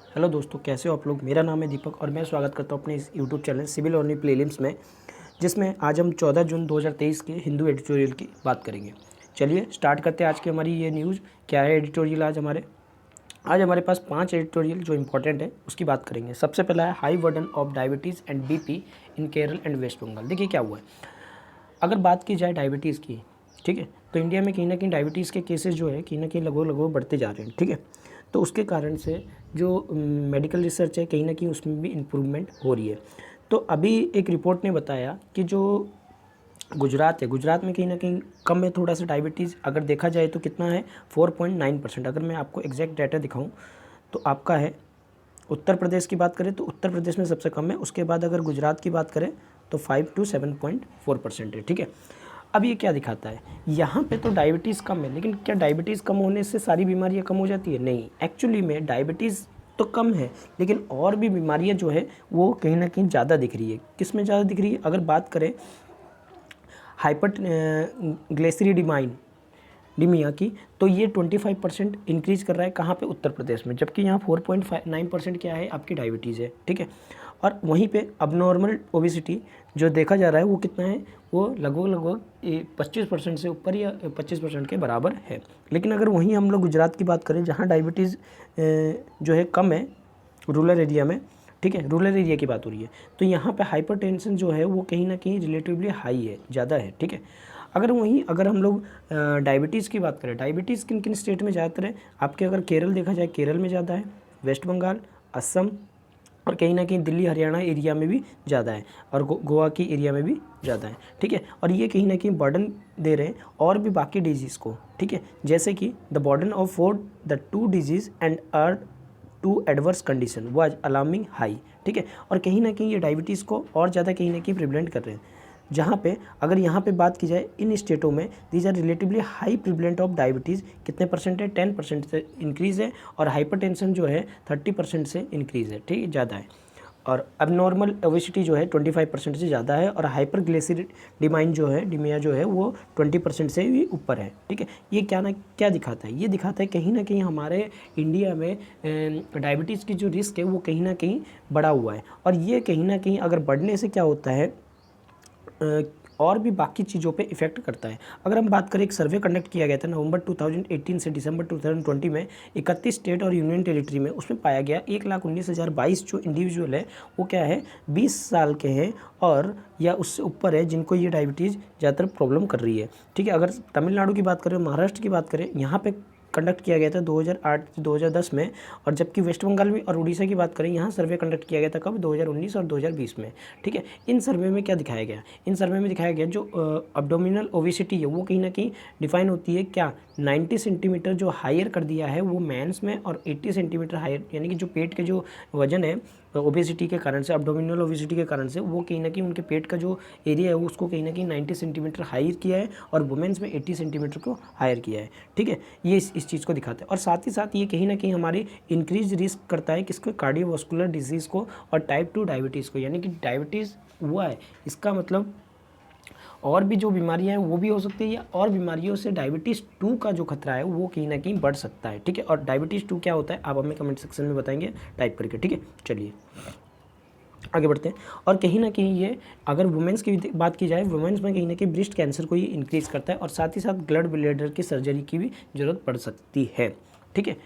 Hello दोस्तों, कैसे हो आप लोग। मेरा नाम है दीपक और मैं स्वागत करता हूं अपने इस यूट्यूब चैनल सिविल और प्रीलिम्स में, जिसमें आज हम 14 जून 2023 के हिंदू एडिटोरियल की बात करेंगे। चलिए स्टार्ट करते हैं आज की हमारी ये न्यूज़। क्या है एडिटोरियल आज हमारे पास 5 एडिटोरियल जो इंपॉर्टेंट है उसकी बात करेंगे। सबसे पहला है high burden of diabetes and BP in Kerala and West Bengal. देखिए क्या हुआ है, अगर बात की जाए डायबिटीज़ की, ठीक है, तो इंडिया में कहीं ना कहीं डायबिटीज़ के केसेस जो है कहीं ना कहीं लगभग बढ़ते जा रहे हैं, ठीक है। तो उसके कारण से जो मेडिकल रिसर्च है कहीं ना कहीं उसमें भी इम्प्रूवमेंट हो रही है। तो अभी एक रिपोर्ट ने बताया कि जो गुजरात है, गुजरात में कहीं ना कहीं कम है थोड़ा सा डायबिटीज़। अगर देखा जाए तो कितना है 4.9%। अगर मैं आपको एग्जैक्ट डाटा दिखाऊं तो आपका है उत्तर प्रदेश की बात करें तो उत्तर प्रदेश में सबसे कम है। उसके बाद अगर गुजरात की बात करें तो 5 to 7.4% है, ठीक है। अब ये क्या दिखाता है, यहाँ पे तो डायबिटीज़ कम है, लेकिन क्या डायबिटीज़ कम होने से सारी बीमारियाँ कम हो जाती है? नहीं, एक्चुअली में डायबिटीज़ तो कम है, लेकिन और भी बीमारियाँ जो है वो कहीं ना कहीं ज़्यादा दिख रही है। किस में ज़्यादा दिख रही है? अगर बात करें हाइपर डिमिया की, तो ये 25% इंक्रीज़ कर रहा है। कहाँ पे? उत्तर प्रदेश में। जबकि यहाँ 4.9% क्या है आपकी डायबिटीज़ है, ठीक है। और वहीं पे अबनॉर्मल ओबेसिटी जो देखा जा रहा है वो कितना है, वो लगभग 25% से ऊपर या 25% के बराबर है। लेकिन अगर वहीं हम लोग गुजरात की बात करें जहाँ डायबिटीज़ जो है कम है रूरल एरिया में, ठीक है, रूरल एरिया की बात हो रही है, तो यहाँ पे हाइपरटेंशन जो है वो कहीं ना कहीं रिलेटिवली हाई है, ज़्यादा है, ठीक है। अगर हम लोग डायबिटीज़ की बात करें, डायबिटीज़ किन किन स्टेट में ज़्यादातर है आपके? अगर केरल देखा जाए, केरल में ज़्यादा है, वेस्ट बंगाल, असम और कहीं ना कहीं दिल्ली हरियाणा एरिया में भी ज़्यादा है, और गोवा की एरिया में भी ज़्यादा है, ठीक है। और ये कहीं ना कहीं बर्डन दे रहे हैं और भी बाकी डिजीज़ को, ठीक है। जैसे कि the burden of for the 2 disease and are two adverse condition was alarming high, ठीक है। और कहीं ना कहीं ये डायबिटीज़ को और ज़्यादा कहीं ना कहीं प्रिवलेंट कर रहे हैं। जहाँ पे अगर यहाँ पे बात की जाए इन स्टेटों में, these are relatively high prevalent of diabetes कितने परसेंट है? 10% से इंक्रीज़ है। और हाइपरटेंशन जो है 30% से इंक्रीज़ है, ठीक है, ज़्यादा है। और अबनॉर्मल ओबेसिटी जो है 25% से ज़्यादा है। और हाइपरग्लिसरीडेमाइन जो है, डिमिया जो है वो 20% से भी ऊपर है, ठीक है। ये क्या दिखाता है? ये दिखाता है कहीं ना कहीं हमारे इंडिया में डायबिटीज़ की जो रिस्क है वो कहीं ना कहीं बढ़ा हुआ है। और ये कहीं ना कहीं अगर बढ़ने से क्या होता है, और भी बाकी चीज़ों पे इफ़ेक्ट करता है। अगर हम बात करें, एक सर्वे कंडक्ट किया गया था नवंबर 2018 से दिसंबर 2020 में 31 स्टेट और यूनियन टेरिटरी में। उसमें पाया गया 1,19,022 जो इंडिविजुअल है वो क्या है 20 साल के हैं और या उससे ऊपर है, जिनको ये डायबिटीज़ ज़्यादातर प्रॉब्लम कर रही है, ठीक है। अगर तमिलनाडु की बात करें, महाराष्ट्र की बात करें, यहाँ पे कंडक्ट किया गया था 2008 से 2010 में। और जबकि वेस्ट बंगाल में और उड़ीसा की बात करें, यहाँ सर्वे कंडक्ट किया गया था कब? 2019 और 2020 में, ठीक है। इन सर्वे में क्या दिखाया गया? इन सर्वे में दिखाया गया जो अब्डोमिनल ओबेसिटी है वो कहीं ना कहीं डिफाइन होती है क्या 90 सेंटीमीटर जो हायर कर दिया है वो मेंस में, और 80 सेंटीमीटर हायर, यानी कि जो पेट के जो वजन है ओबेसिटी के कारण से, अब्डोमिनल ओबेसिटी के कारण से, वो कहीं ना कहीं उनके पेट का जो एरिया है उसको कहीं ना कहीं 90 सेंटीमीटर हायर किया है, और वुमेंस में 80 सेंटीमीटर को हायर किया है, ठीक है। ये इस चीज़ को दिखाता है। और साथ ही साथ ये कहीं ना कहीं हमारी इंक्रीज रिस्क करता है किसको? कार्डियोवास्कुलर डिजीज़ को और टाइप 2 डायबिटीज़ को। यानी कि डायबिटीज़ हुआ है, इसका मतलब और भी जो बीमारियां हैं वो भी हो सकती है, या और बीमारियों से डायबिटीज़ 2 का जो खतरा है वो कहीं ना कहीं बढ़ सकता है, ठीक है। और डायबिटीज़ 2 क्या होता है आप हमें कमेंट सेक्शन में बताएंगे टाइप करके, ठीक है। चलिए आगे बढ़ते हैं। और कहीं ना कहीं ये अगर वुमेंस की बात की जाए, वुमेंस में कहीं ना कहीं ब्रेस्ट कैंसर को ये इंक्रीज़ करता है, और साथ ही साथ ब्लड ब्लेडर की सर्जरी की भी ज़रूरत पड़ सकती है, ठीक है।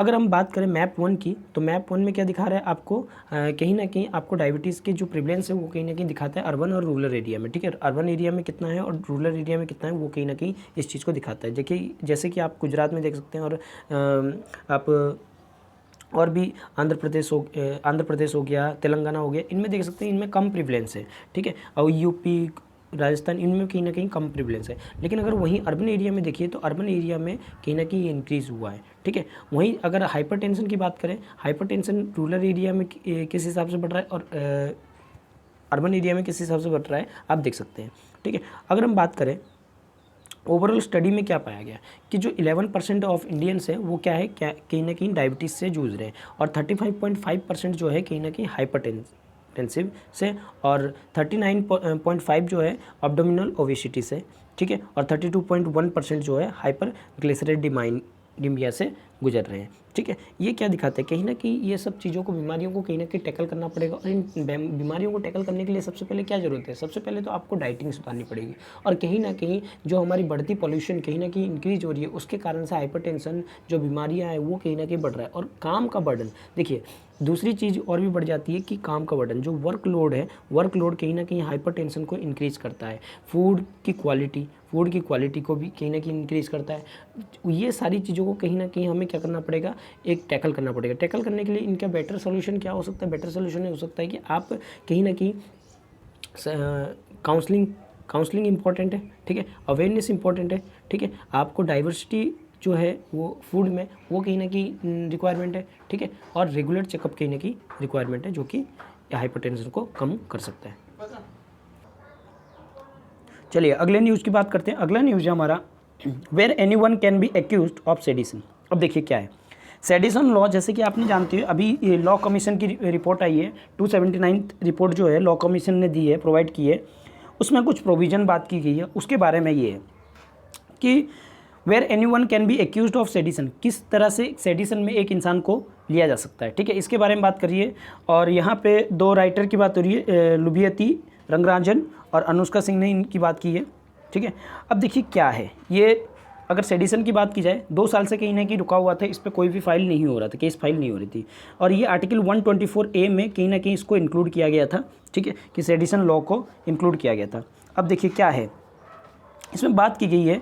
अगर हम बात करें मैप 1 की, तो मैप 1 में क्या दिखा रहा है आपको? कहीं ना कहीं आपको डायबिटीज़ की जो प्रिवलेंस है वो कहीं ना कहीं दिखाता है अर्बन और रूरल एरिया में, ठीक है। अर्बन एरिया में कितना है और रूरल एरिया में कितना है वो कहीं ना कहीं इस चीज़ को दिखाता है। देखिए जैसे कि आप गुजरात में देख सकते हैं, और आप और भी आंध्र प्रदेश हो गया, तेलंगाना हो गया, इनमें देख सकते हैं इनमें कम प्रिवलेंस है, ठीक है। और यूपी, राजस्थान, इनमें कहीं ना कहीं कम प्रिवलेंस है। लेकिन अगर वहीं अर्बन एरिया में देखिए तो अर्बन एरिया में कहीं ना कहीं इंक्रीज़ हुआ है, ठीक है। वहीं अगर हाइपरटेंशन की बात करें, हाइपरटेंशन रूरल एरिया में किस हिसाब से बढ़ रहा है और अर्बन एरिया में किस हिसाब से बढ़ रहा है आप देख सकते हैं, ठीक है। अगर हम बात करें ओवरऑल स्टडी में क्या पाया गया कि जो 11% ऑफ इंडियंस है वो क्या है, क्या कहीं ना कहीं डायबिटीज़ से जूझ रहे हैं, और 35.5% जो है कहीं ना कहीं हाइपरटेंसिव से, और 39.5 जो है अब्डोमिनल ओबेसिटी से, ठीक है। और 32.1% जो है हाइपर ग्लिसरीडेमाइनिमिया से गुजर रहे हैं। ठीक है, ये क्या दिखाता है, कहीं ना कहीं ये सब चीज़ों को, बीमारियों को कहीं ना कहीं टैकल करना पड़ेगा। और इन बीमारियों को टैकल करने के लिए सबसे पहले क्या ज़रूरत है, सबसे पहले तो आपको डाइटिंग सुधारनी पड़ेगी। और कहीं ना कहीं जो हमारी बढ़ती पॉल्यूशन कहीं ना कहीं इंक्रीज हो रही है, उसके कारण से हाइपरटेंशन जो बीमारियाँ हैं वो कहीं ना कहीं बढ़ रहा है। और काम का बर्डन, देखिए दूसरी चीज़ और भी बढ़ जाती है कि काम का बर्डन, जो वर्कलोड है, वर्कलोड कहीं ना कहीं हाइपरटेंशन को इंक्रीज़ करता है। फूड की क्वालिटी को भी कहीं ना कहीं इंक्रीज़ करता है। ये सारी चीज़ों को कहीं ना कहीं हमें क्या करना पड़ेगा, एक टैकल करना पड़ेगा। टैकल करने के लिए इनका बेटर सोल्यूशन क्या हो सकता है, बेटर सोल्यूशन हो सकता है कि आप कहीं ना कहीं काउंसलिंग इंपॉर्टेंट है, ठीक है, अवेयरनेस इंपॉर्टेंट है, ठीक है, आपको डाइवर्सिटी जो है वो फूड में वो कहीं ना कहीं रिक्वायरमेंट है, ठीक है, और रेगुलर चेकअप कहीं ना कहीं रिक्वायरमेंट है, जो कि हाइपरटेंशन को कम कर सकता है। चलिए अगले न्यूज़ की बात करते हैं। अगला न्यूज़ है हमारा, where anyone can be accused of sedition. अब देखिए क्या है सेडिशन लॉ, जैसे कि आपने जानते हो अभी ये लॉ कमीशन की रिपोर्ट आई है, 279 रिपोर्ट जो है लॉ कमीशन ने दी है, प्रोवाइड की है, उसमें कुछ प्रोविज़न बात की गई है। उसके बारे में ये है कि where anyone can be accused of sedition, किस तरह से सेडिशन में एक इंसान को लिया जा सकता है, ठीक है, इसके बारे में बात करिए। और यहाँ पे दो राइटर की बात हो रही है, लुबियती रंगराजन और अनुष्का सिंह ने इनकी बात की है, ठीक है। अब देखिए क्या है ये, अगर सेडिशन की बात की जाए 2 साल से कहीं ना कहीं रुका हुआ था, इस पर कोई भी फाइल नहीं हो रहा था, केस फाइल नहीं हो रही थी, और ये आर्टिकल 124A में कहीं ना कहीं इसको इंक्लूड किया गया था, ठीक है, कि सेडिशन लॉ को इंक्लूड किया गया था। अब देखिए क्या है, इसमें बात की गई है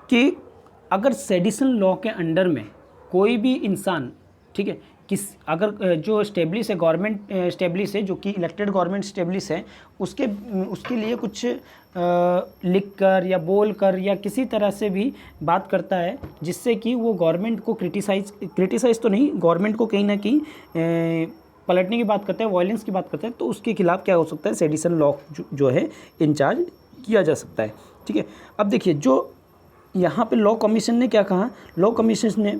कि अगर सेडिशन लॉ के अंडर में कोई भी इंसान, ठीक है, अगर जो स्टेब्लिश है, गवर्नमेंट स्टेब्लिश है, जो कि इलेक्टेड गवर्नमेंट स्टेब्लिश है, उसके लिए कुछ लिख कर या बोल कर या किसी तरह से भी बात करता है, जिससे कि वो गवर्नमेंट को क्रिटिसाइज़ तो नहीं, गवर्नमेंट को कहीं ना कहीं पलटने की बात करता है, वायलेंस की बात करता है, तो उसके खिलाफ क्या हो सकता है, सेडिशन लॉ जो है इंचार्ज किया जा सकता है, ठीक है। अब देखिए जो यहाँ पे लॉ कमीशन ने क्या कहा, लॉ कमीशन ने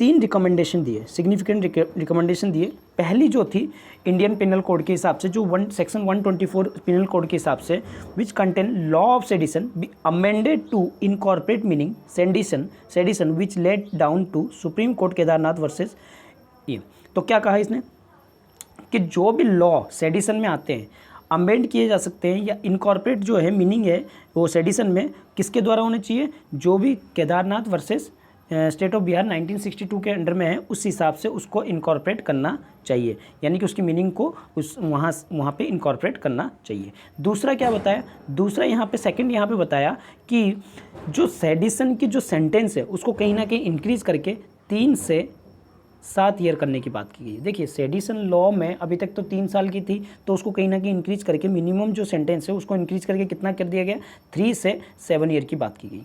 3 रिकमेंडेशन दिए, सिग्निफिकेंट रिकमेंडेशन दिए। पहली जो थी इंडियन पिनल कोड के हिसाब से, जो सेक्शन 124 पिनल कोड के हिसाब से, which contain law of sedition be amended to incorporate meaning sedition which laid down to supreme court Kedarnath versus ये। तो क्या कहा इसने कि जो भी लॉ सेडिशन में आते हैं अमेंड किए जा सकते हैं, या इनकॉर्पोरेट जो है मीनिंग है वो सेडिशन में किसके द्वारा होने चाहिए, जो भी Kedarnath versus state of Bihar 1962 के अंडर में है, उस हिसाब से उसको इनकॉर्पोरेट करना चाहिए, यानी कि उसकी मीनिंग को उस वहाँ पे इनकॉर्पोरेट करना चाहिए। दूसरा क्या बताया, दूसरा यहाँ पे सेकंड यहाँ पे बताया कि जो सेडिशन की जो सेंटेंस है उसको कहीं ना कहीं इंक्रीज़ करके 3 से 7 ईयर करने की बात की गई है। देखिए सेडिशन लॉ में अभी तक तो 3 साल की थी, तो उसको कहीं ना कहीं इंक्रीज करके मिनिमम जो सेंटेंस है उसको इंक्रीज करके कितना कर दिया गया, 3 से 7 ईयर की बात की गई।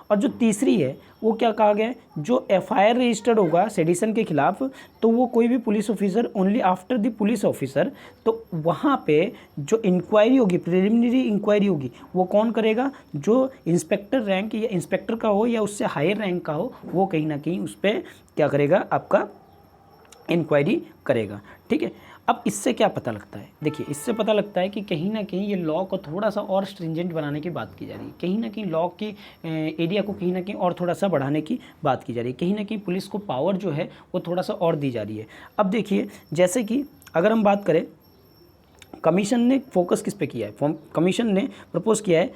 और जो तीसरी है वो क्या कहा गया है, जो FIR रजिस्टर्ड होगा सेडिशन के खिलाफ, तो वो कोई भी police officer only after the police officer, तो वहाँ पे जो इंक्वायरी होगी, प्रिलिमिनरी इंक्वायरी होगी, वो कौन करेगा, जो इंस्पेक्टर रैंक या इंस्पेक्टर का हो या उससे हायर रैंक का हो, वो कहीं ना कहीं उस पर क्या करेगा, आपका इंक्वायरी करेगा, ठीक है। अब इससे क्या पता लगता है, देखिए इससे पता लगता है कि कहीं ना कहीं ये लॉ को थोड़ा सा और स्ट्रिंजेंट बनाने की बात की जा रही है, कहीं ना कहीं लॉ की एरिया को कहीं ना कहीं और थोड़ा सा बढ़ाने की बात की जा रही है, कहीं ना कहीं पुलिस को पावर जो है वो थोड़ा सा और दी जा रही है। अब देखिए जैसे कि अगर हम बात करें, कमीशन ने फोकस किस पे किया है, कमीशन ने प्रपोज किया है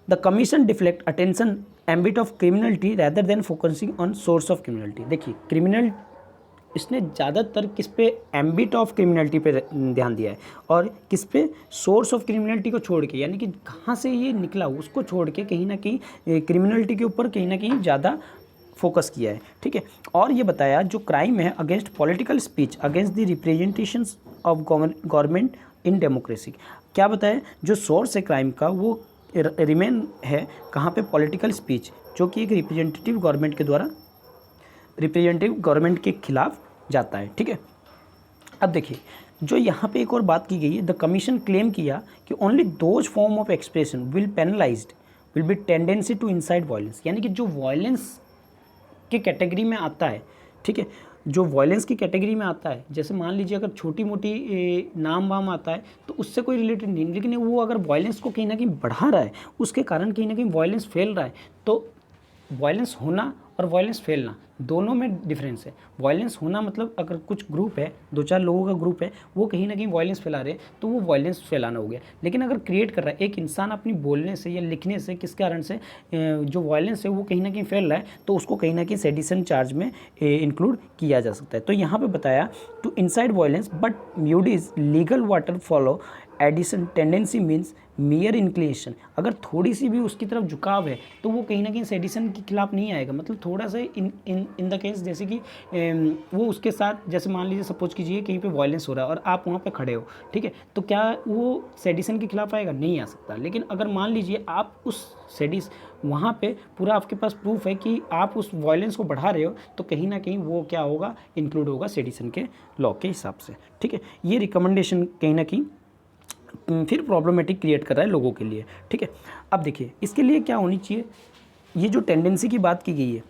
the commission deflect attention ambit of criminality rather than focusing on source of criminality. देखिए क्रिमिनल इसने ज़्यादातर किस पे, एम्बिट ऑफ क्रिमिनलिटी पे ध्यान दिया है, और किस पे, सोर्स ऑफ क्रिमिनलिटी को छोड़ के, यानी कि कहाँ से ये निकला उसको छोड़ के कहीं ना कहीं क्रिमिनलिटी के ऊपर कहीं ना कहीं ज़्यादा फोकस किया है, ठीक है। और ये बताया जो क्राइम है against political speech against the representations of government in democracy, क्या बताया, जो सोर्स है क्राइम का वो रिमेन है कहाँ पे, पॉलिटिकल स्पीच, जो कि एक रिप्रेजेंटेटिव गवर्नमेंट के द्वारा रिप्रेजेंटेटिव गवर्नमेंट के खिलाफ जाता है, ठीक है। अब देखिए जो यहाँ पे एक और बात की गई है, द कमीशन क्लेम किया कि only those form of expression will penalized will be tendency to incite violence, यानी कि जो वायलेंस के कैटेगरी में आता है, ठीक है, जो वायलेंस की कैटेगरी में आता है, जैसे मान लीजिए अगर छोटी मोटी नाम वाम आता है तो उससे कोई रिलेटेड नहीं, लेकिन वो अगर वायलेंस को कहीं ना कहीं बढ़ा रहा है, उसके कारण कहीं ना कहीं वायलेंस फैल रहा है, तो वायलेंस होना और वायलेंस फैलना, दोनों में डिफरेंस है। वायलेंस होना मतलब अगर कुछ ग्रुप है, 2-4 लोगों का ग्रुप है, वो कहीं ना कहीं वायलेंस फैला रहे हैं तो वो वायलेंस फैलाना हो गया। लेकिन अगर क्रिएट कर रहा है एक इंसान अपनी बोलने से या लिखने से, किस कारण से जो वायलेंस है वो कहीं ना कहीं फैल रहा है, तो उसको कहीं ना कहीं सेडिशन चार्ज में इंक्लूड किया जा सकता है। तो यहाँ पे बताया टू इनसाइड वायलेंस बट म्यूडीज legal water follow addition tendency means mere inclination. अगर थोड़ी सी भी उसकी तरफ झुकाव है तो वो कहीं ना कहीं सेडिशन के खिलाफ नहीं आएगा। मतलब थोड़ा सा इन द केस जैसे कि वो उसके साथ, जैसे मान लीजिए सपोज कीजिए कहीं पे वायलेंस हो रहा है और आप वहाँ पे खड़े हो, ठीक है, तो क्या वो सेडिशन के खिलाफ आएगा? नहीं आ सकता। लेकिन अगर मान लीजिए आप उस वहाँ पे पूरा आपके पास प्रूफ है कि आप उस वायलेंस को बढ़ा रहे हो, तो कहीं ना कहीं वो क्या होगा, इंक्लूड होगा सेडिशन के लॉ के हिसाब से, ठीक है। ये रिकमेंडेशन कहीं ना कहीं फिर प्रॉब्लमेटिक क्रिएट कर रहा है लोगों के लिए, ठीक है। अब देखिए इसके लिए क्या होनी चाहिए, ये जो टेंडेंसी की बात की गई है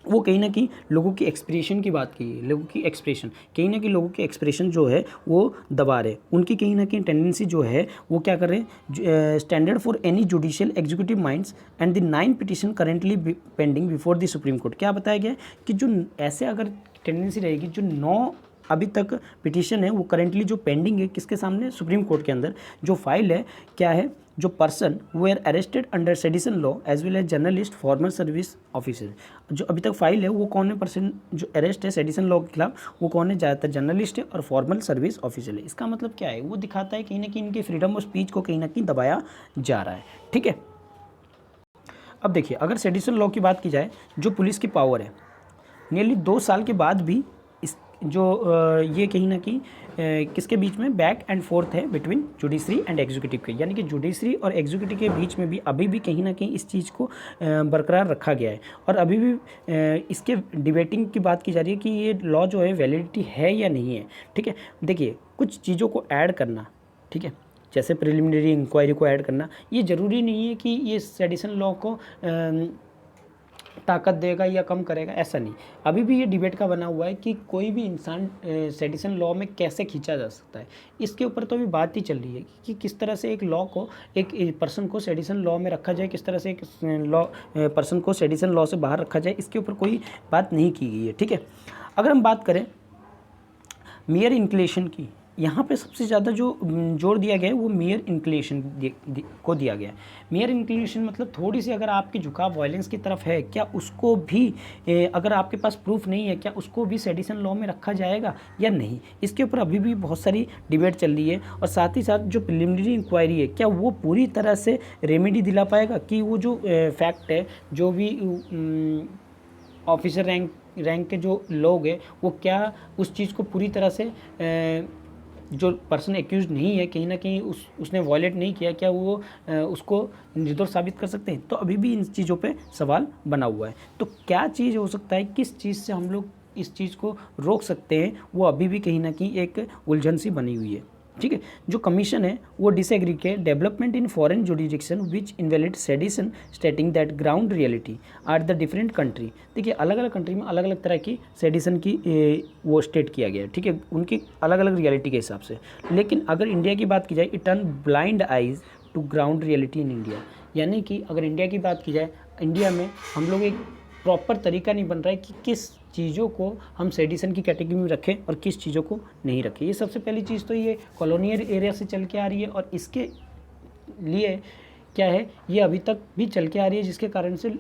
वो कहीं ना कहीं लोगों की एक्सप्रेशन की बात की है। लोगों की एक्सप्रेशन, कहीं ना कहीं लोगों के एक्सप्रेशन जो है वो दबा रहे, उनकी कहीं ना कहीं टेंडेंसी जो है वो क्या कर रहे हैं, standard for any judicial executive minds and the 9 petition currently pending before the supreme court. क्या बताया गया है कि जो ऐसे अगर टेंडेंसी रहेगी, जो 9 अभी तक पिटिशन है वो करेंटली जो पेंडिंग है किसके सामने, सुप्रीम कोर्ट के अंदर, जो फाइल है क्या है, जो person were arrested under sedition law as well as journalist former service officer. जो अभी तक फाइल है वो कौन है, पर्सन जो अरेस्ट है सेडिशन लॉ के खिलाफ, वो कौन है, ज़्यादातर जर्नलिस्ट है और फॉर्मल सर्विस ऑफिसर है। इसका मतलब क्या है, वो दिखाता है कहीं ना कहीं इनकी फ्रीडम ऑफ स्पीच को कहीं ना कहीं दबाया जा रहा है, ठीक है। अब देखिए अगर सेडिशन लॉ की बात की जाए, जो पुलिस की पावर है नियरली 2 साल के बाद भी इस जो ये कहीं ना कहीं किसके बीच में बैक एंड फोर्थ है बिटवीन जुडिशरी एंड एग्जीक्यूटिव के, यानी कि जुडिशरी और एग्जीक्यूटिव के बीच में भी अभी भी कहीं ना कहीं इस चीज़ को बरकरार रखा गया है। और अभी भी इसके डिबेटिंग की बात की जा रही है कि ये लॉ जो है वैलिडिटी है या नहीं है, ठीक है। देखिए कुछ चीज़ों को ऐड करना, ठीक है, जैसे प्रिलिमिनरी इंक्वायरी को ऐड करना, ये ज़रूरी नहीं है कि ये सेडिशन लॉ को ताकत देगा या कम करेगा, ऐसा नहीं। अभी भी ये डिबेट का बना हुआ है कि कोई भी इंसान सेडिशन लॉ में कैसे खींचा जा सकता है। इसके ऊपर तो अभी बात ही चल रही है कि किस तरह से एक लॉ को, एक पर्सन को सेडिशन लॉ में रखा जाए, किस तरह से एक लॉ पर्सन को सेडिशन लॉ से बाहर रखा जाए, इसके ऊपर कोई बात नहीं की गई है, ठीक है। अगर हम बात करें मेयर इंक्लेशन की, यहाँ पे सबसे ज़्यादा जो जोर दिया गया है वो मेयर इंक्लेशन को दिया गया है। मेयर इंक्लेशन मतलब थोड़ी सी अगर आपकी झुकाव वायलेंस की तरफ है, क्या उसको भी अगर आपके पास प्रूफ नहीं है, क्या उसको भी सेडिशन लॉ में रखा जाएगा या नहीं, इसके ऊपर अभी भी बहुत सारी डिबेट चल रही है। और साथ ही साथ जो प्रिलिमिनरी इंक्वायरी है, क्या वो पूरी तरह से रेमेडी दिला पाएगा, कि वो जो फैक्ट है, जो भी ऑफिसर रैंक के जो लोग हैं वो क्या उस चीज़ को पूरी तरह से जो पर्सन एक्यूज नहीं है, कहीं ना कहीं उसने वॉयलेट नहीं किया, क्या वो उसको निर्दोष साबित कर सकते हैं? तो अभी भी इन चीज़ों पे सवाल बना हुआ है। तो क्या चीज़ हो सकता है, किस चीज़ से हम लोग इस चीज़ को रोक सकते हैं, वो अभी भी कहीं ना कहीं एक उलझन सी बनी हुई है, ठीक है। जो कमीशन है वो डिसएग्री के development in foreign jurisdiction which invalid sedition stating that ground reality are the different country. देखिए अलग अलग कंट्री में अलग अलग तरह की सेडिशन की वो स्टेट किया गया है, ठीक है, उनकी अलग अलग रियलिटी के हिसाब से। लेकिन अगर इंडिया की बात की जाए, it turn blind eyes to ground reality in India, यानी कि अगर इंडिया की बात की जाए, इंडिया में हम लोग एक प्रॉपर तरीका नहीं बन रहा है कि किस चीज़ों को हम सेडिशन की कैटेगरी में रखें और किस चीज़ों को नहीं रखें। ये सबसे पहली चीज़ तो ये कॉलोनियल एरिया से चल के आ रही है और इसके लिए क्या है, ये अभी तक भी चल के आ रही है, जिसके कारण से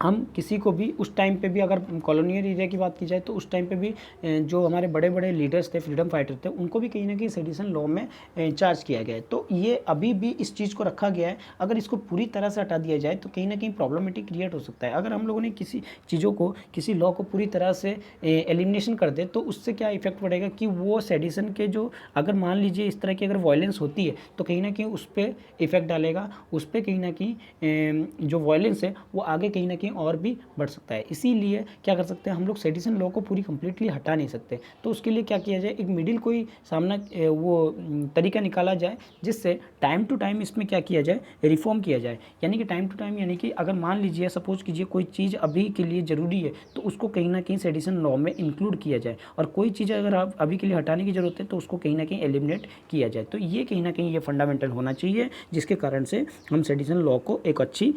हम किसी को भी उस टाइम पे भी, अगर कॉलोनियल एरिया की बात की जाए तो उस टाइम पे भी जो हमारे बड़े बड़े लीडर्स थे, फ्रीडम फाइटर थे, उनको भी कहीं ना कहीं सेडिशन लॉ में चार्ज किया गया है। तो ये अभी भी इस चीज़ को रखा गया है। अगर इसको पूरी तरह से हटा दिया जाए तो कहीं ना कहीं प्रॉब्लमेटिक क्रिएट हो सकता है। अगर हम लोगों ने किसी चीज़ों को, किसी लॉ को पूरी तरह से एलिमिनेशन कर दे तो उससे क्या इफेक्ट पड़ेगा कि वो सेडिशन के जो, अगर मान लीजिए इस तरह की अगर वायलेंस होती है तो कहीं ना कहीं उस पर इफेक्ट डालेगा, उस पर कहीं ना कहीं जो वायलेंस है वो आगे कहीं ना कहीं और भी बढ़ सकता है। इसीलिए क्या कर सकते हैं हम लोग, सेडिशन लॉ को पूरी कंप्लीटली हटा नहीं सकते। तो उसके लिए क्या किया जाए, एक मिडिल कोई सामना वो तरीका निकाला जाए जिससे टाइम टू टाइम इसमें क्या किया जाए, रिफॉर्म किया जाए। यानी कि टाइम टू टाइम, यानी कि अगर मान लीजिए सपोज कीजिए कोई चीज़ अभी के लिए ज़रूरी है तो उसको कहीं ना कहीं सेडिशन लॉ में इंक्लूड किया जाए, और कोई चीज़ अगर आप अभी के लिए हटाने की ज़रूरत है तो उसको कहीं ना कहीं एलिमिनेट किया जाए। तो ये कहीं ना कहीं ये फंडामेंटल होना चाहिए, जिसके कारण से हम सेडिशन लॉ को एक अच्छी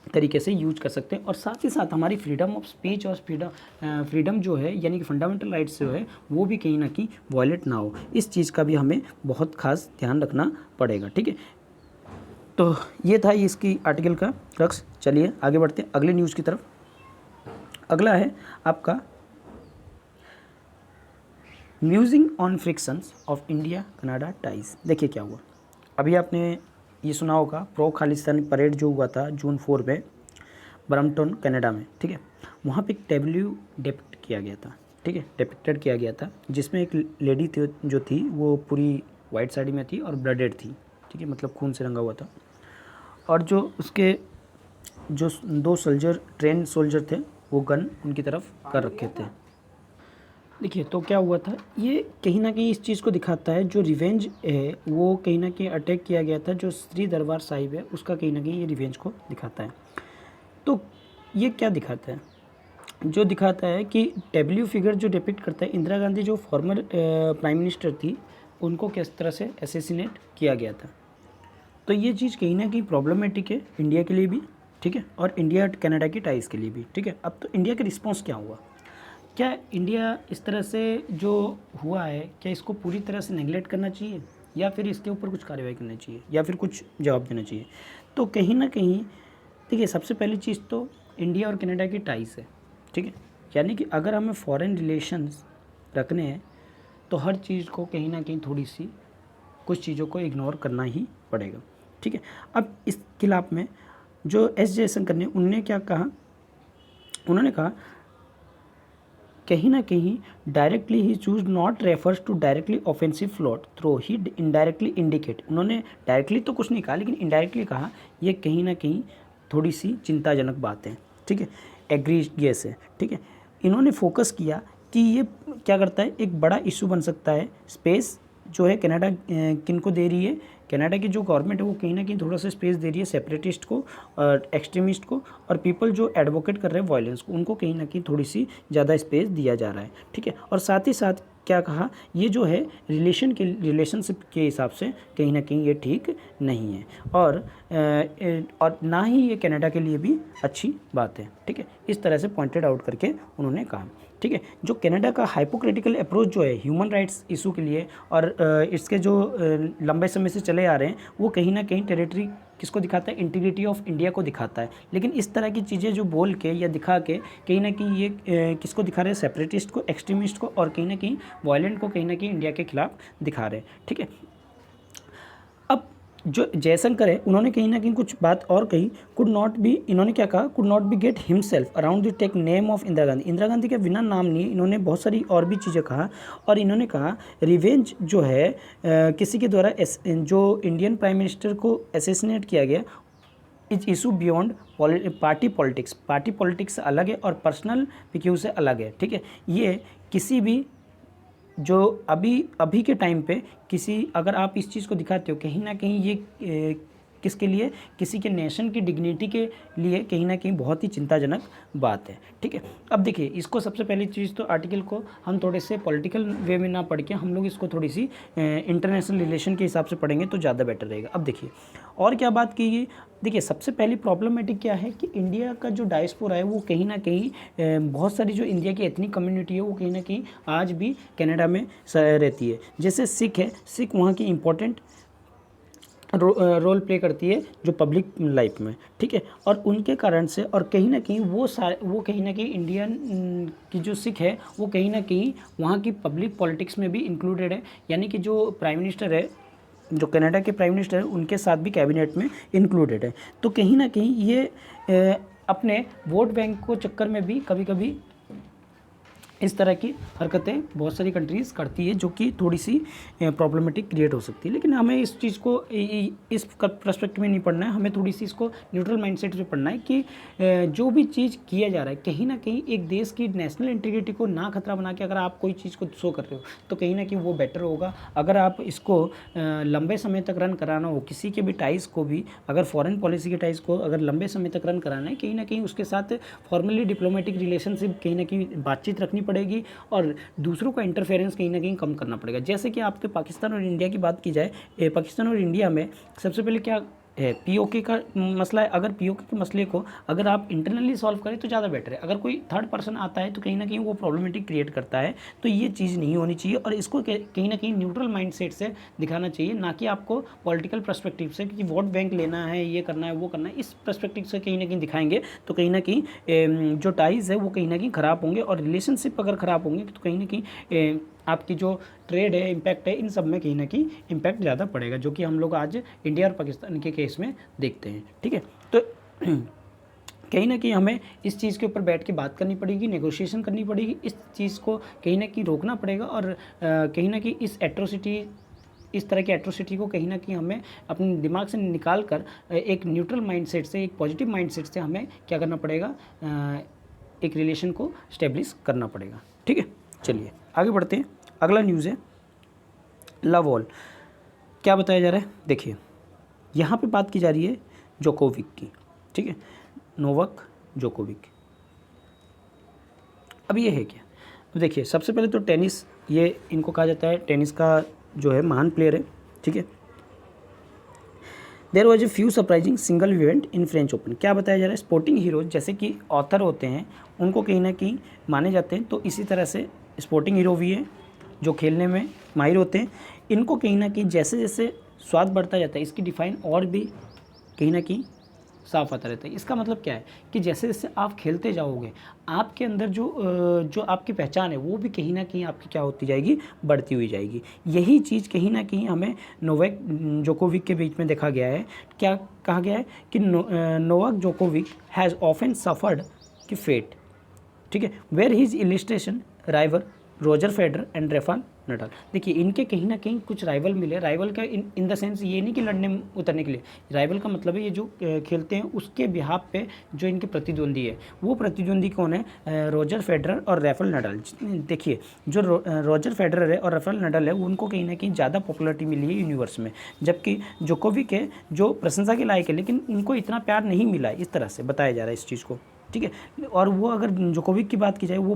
तरीके से यूज कर सकते हैं। और साथ ही साथ हमारी फ्रीडम ऑफ स्पीच और फ्रीडम जो है यानी कि फंडामेंटल राइट्स जो है वो भी कहीं ना कहीं वायलेट ना हो, इस चीज़ का भी हमें बहुत खास ध्यान रखना पड़ेगा। ठीक है, तो ये था इसकी आर्टिकल का क्रक्स। चलिए आगे बढ़ते हैं अगले न्यूज़ की तरफ। अगला है आपका musing on frictions of India Canada ties. देखिए क्या हुआ, अभी आपने ये सुना होगा प्रो खालिस्तानी परेड जो हुआ था जून 4 में ब्रम्पटन कनाडा में। ठीक है, वहाँ पे एक डब्ल्यू डिपिक्ट किया गया था। ठीक है, डिपिक्टेड किया गया था जिसमें एक लेडी थी जो थी वो पूरी वाइट साड़ी में थी और ब्लडेड थी। ठीक है, मतलब खून से रंगा हुआ था। और जो उसके जो 2 सोल्जर ट्रेन सोल्जर थे वो गन उनकी तरफ कर रखे थे। देखिए तो क्या हुआ था, ये कहीं ना कहीं इस चीज़ को दिखाता है जो रिवेंज है वो कहीं ना कहीं अटैक किया गया था जो श्री दरबार साहिब है उसका कहीं ना कहीं ये रिवेंज को दिखाता है। तो ये क्या दिखाता है, जो दिखाता है कि डब्ल्यू फिगर जो डिपिक्ट करता है इंदिरा गांधी जो फॉर्मर प्राइम मिनिस्टर थी उनको किस तरह से असैसिनेट किया गया था। तो ये चीज़ कहीं ना कहीं प्रॉब्लमेटिक है इंडिया के लिए भी। ठीक है, और इंडिया कनाडा की टाइज के लिए भी। ठीक है, अब तो इंडिया का रिस्पॉन्स क्या हुआ, क्या इंडिया इस तरह से जो हुआ है क्या इसको पूरी तरह से नेगलेक्ट करना चाहिए या फिर इसके ऊपर कुछ कार्रवाई करनी चाहिए या फिर कुछ जवाब देना चाहिए। तो कहीं ना कहीं देखिए सबसे पहली चीज़ तो इंडिया और कनाडा की टाइज है। ठीक है, यानी कि अगर हमें फॉरेन रिलेशंस रखने हैं तो हर चीज़ को कहीं ना कहीं थोड़ी सी कुछ चीज़ों को इग्नोर करना ही पड़ेगा। ठीक है, अब इस खिलाफ में जो एस जयशंकर ने उन्होंने क्या कहा, उन्होंने कहा कहीं ना कहीं डायरेक्टली ही choose not refers to directly offensive float through ही इनडायरेक्टली इंडिकेट। उन्होंने डायरेक्टली तो कुछ नहीं कहा लेकिन इनडायरेक्टली कहा, ये कहीं ना कहीं थोड़ी सी चिंताजनक बात है। ठीक है, एग्रीगियस है। ठीक है, इन्होंने फोकस किया कि ये क्या करता है, एक बड़ा इशू बन सकता है। स्पेस जो है कनाडा किन को दे रही है, कनाडा की जो गवर्नमेंट है वो कहीं ना कहीं थोड़ा सा स्पेस दे रही है सेपरेटिस्ट को और एक्सट्रीमिस्ट को, और पीपल जो एडवोकेट कर रहे हैं वायलेंस को उनको कहीं ना कहीं थोड़ी सी ज़्यादा स्पेस दिया जा रहा है। ठीक है, और साथ ही साथ क्या कहा, ये जो है रिलेशनशिप के हिसाब से कहीं ना कहीं ये ठीक नहीं है और ना ही ये कनाडा के लिए भी अच्छी बात है। ठीक है, इस तरह से पॉइंटेड आउट करके उन्होंने कहा। ठीक है, जो कनाडा का हाइपोक्रिटिकल अप्रोच जो है ह्यूमन राइट्स इशू के लिए और इसके जो लंबे समय से चले आ रहे हैं वो कहीं ना कहीं टेरिटरी किसको दिखाता है, इंटीग्रिटी ऑफ इंडिया को दिखाता है। लेकिन इस तरह की चीज़ें जो बोल के या दिखा के कहीं ना कहीं ये किसको दिखा रहे हैं, सेपरेटिस्ट को, एक्सट्रीमिस्ट को, और कहीं ना कहीं वायलेंट को कहीं ना कहीं इंडिया के खिलाफ दिखा रहे हैं। ठीक है, अब जो जयशंकर है उन्होंने कहीं ना कहीं कुछ बात और कही, कुड नॉट बी, इन्होंने क्या कहा, could not be get himself around the take name of Indira Gandhi. Indira Gandhi के बिना नाम नहीं है, इन्होंने बहुत सारी और भी चीज़ें कहा। और इन्होंने कहा रिवेंज जो है किसी के द्वारा जो इंडियन प्राइम मिनिस्टर को असैसिनेट किया गया is issue beyond party politics. Party politics से अलग है और पर्सनल पिक्यू से अलग है। ठीक है, ये किसी भी जो अभी के टाइम पे किसी अगर आप इस चीज़ को दिखाते हो कहीं ना कहीं ये किसके लिए, किसी के नेशन की डिग्निटी के लिए कहीं ना कहीं बहुत ही चिंताजनक बात है। ठीक है, अब देखिए इसको सबसे पहली चीज़ तो आर्टिकल को हम थोड़े से पॉलिटिकल वे में ना पढ़ के हम लोग इसको थोड़ी सी इंटरनेशनल रिलेशन के हिसाब से पढ़ेंगे तो ज़्यादा बेटर रहेगा। अब देखिए और क्या बात की गई, देखिए सबसे पहली प्रॉब्लमेटिक क्या है कि इंडिया का जो डायस्पोरा है वो कहीं ना कहीं बहुत सारी जो इंडिया की एथनिक कम्युनिटी है वो कहीं ना कहीं आज भी कनाडा में रहती है। जैसे सिख है, सिख वहाँ की इम्पोर्टेंट रोल प्ले करती है जो पब्लिक लाइफ में। ठीक है, और उनके कारण से और कहीं ना कहीं वो कहीं ना कहीं इंडियन की जो सिख है वो कहीं ना कहीं वहाँ की पब्लिक पॉलिटिक्स में भी इंक्लूडेड है। यानी कि जो प्राइम मिनिस्टर है, जो कनाडा के प्राइम मिनिस्टर है उनके साथ भी कैबिनेट में इंक्लूडेड है। तो कहीं ना कहीं ये अपने वोट बैंक को चक्कर में भी कभी कभी इस तरह की हरकतें बहुत सारी कंट्रीज़ करती है जो कि थोड़ी सी प्रॉब्लमेटिक क्रिएट हो सकती है। लेकिन हमें इस चीज़ को इस पर्सपेक्टिव में नहीं पढ़ना है, हमें थोड़ी सी इसको न्यूट्रल माइंडसेट से पढ़ना है कि जो भी चीज़ किया जा रहा है कहीं ना कहीं एक देश की नेशनल इंटीग्रिटी को ना खतरा बना के अगर आप कोई चीज़ को शो कर रहे हो तो कहीं ना कहीं वो बेटर होगा। अगर आप इसको लंबे समय तक रन कराना हो, किसी के भी टाइज़ को भी अगर फॉरेन पॉलिसी के टाइज़ को अगर लंबे समय तक रन कराना है कहीं ना कहीं उसके साथ फॉर्मली डिप्लोमेटिक रिलेशनशिप कहीं ना कहीं बातचीत रखनी पड़ेगी और दूसरों का इंटरफेरेंस कहीं ना कहीं कम करना पड़ेगा। जैसे कि आपके पाकिस्तान और इंडिया की बात की जाए, पाकिस्तान और इंडिया में सबसे पहले क्या है। पीओके का मसला है, अगर पीओके के मसले को अगर आप इंटरनली सॉल्व करें तो ज़्यादा बेटर है। अगर कोई थर्ड पर्सन आता है तो कहीं ना कहीं वो प्रॉब्लमेटिक क्रिएट करता है, तो ये चीज़ नहीं होनी चाहिए और इसको कहीं ना कहीं न्यूट्रल माइंडसेट से दिखाना चाहिए, ना कि आपको पॉलिटिकल पर्सपेक्टिव से कि वोट बैंक लेना है, ये करना है, वो करना है, इस पर्सपेक्टिव से कहीं ना कहीं दिखाएंगे तो कहीं ना कहीं जो टाइज़ है वो कहीं ना कहीं ख़राब होंगे और रिलेशनशिप अगर ख़राब होंगे तो कहीं ना कहीं आपकी जो ट्रेड है, इम्पैक्ट है, इन सब में कहीं ना कहीं इम्पैक्ट ज़्यादा पड़ेगा, जो कि हम लोग आज इंडिया और पाकिस्तान के केस में देखते हैं। ठीक है, तो कहीं ना कहीं हमें इस चीज़ के ऊपर बैठ के बात करनी पड़ेगी, नेगोशिएशन करनी पड़ेगी, इस चीज़ को कहीं ना कहीं रोकना पड़ेगा और कहीं ना कहीं इस तरह की एट्रोसिटी को कहीं ना कहीं हमें अपने दिमाग से निकाल कर एक न्यूट्रल माइंडसेट से, एक पॉजिटिव माइंडसेट से हमें क्या करना पड़ेगा, एक रिलेशन को स्टेब्लिश करना पड़ेगा। ठीक है, चलिए आगे बढ़ते हैं। अगला न्यूज़ है लव ऑल। क्या बताया जा रहा है, देखिए यहाँ पे बात की जा रही है जोकोविक की। ठीक है, नोवाक जोकोविक। अब ये है क्या, अब देखिए सबसे पहले तो टेनिस, ये इनको कहा जाता है टेनिस का जो है महान प्लेयर है। ठीक है, there was a few surprising single event in French Open. क्या बताया जा रहा है, स्पोर्टिंग हीरोज जैसे कि ऑथर होते हैं उनको कहीं ना कहीं माने जाते हैं, तो इसी तरह से स्पोर्टिंग हीरो भी है जो खेलने में माहिर होते हैं। इनको कहीं ना कहीं जैसे जैसे स्वाद बढ़ता जाता है, इसकी डिफ़ाइन और भी कहीं ना कहीं साफ आता रहता है। इसका मतलब क्या है कि जैसे जैसे आप खेलते जाओगे आपके अंदर जो आपकी पहचान है वो भी कहीं ना कहीं आपकी क्या होती जाएगी, बढ़ती हुई जाएगी। यही चीज़ कहीं ना कहीं हमें नोवाक जोकोविक के बीच में देखा गया है। क्या कहा गया है कि Novak Djokovic has often suffered कि फेट। ठीक है, where his illustration rival Roger Federer and Rafael Nadal. देखिए इनके कहीं ना कहीं कुछ राइवल मिले। राइवल का इन द सेंस ये नहीं कि लड़ने उतरने के लिए, राइवल का मतलब है ये जो खेलते हैं उसके बिहाफ पे जो इनके प्रतिद्वंदी है, वो प्रतिद्वंदी कौन है, रोजर फेडरर और राफेल नडाल। देखिए जो रोजर फेडरर है और राफेल नडाल है उनको कहीं ना कहीं ज़्यादा पॉपुलरिटी मिली है यूनिवर्स में, जबकि जोकोविक है जो प्रशंसा के लायक है लेकिन इनको इतना प्यार नहीं मिला है, इस तरह से बताया जा रहा है इस चीज़ को। ठीक है, और वो अगर जोकोविक की बात की जाए वो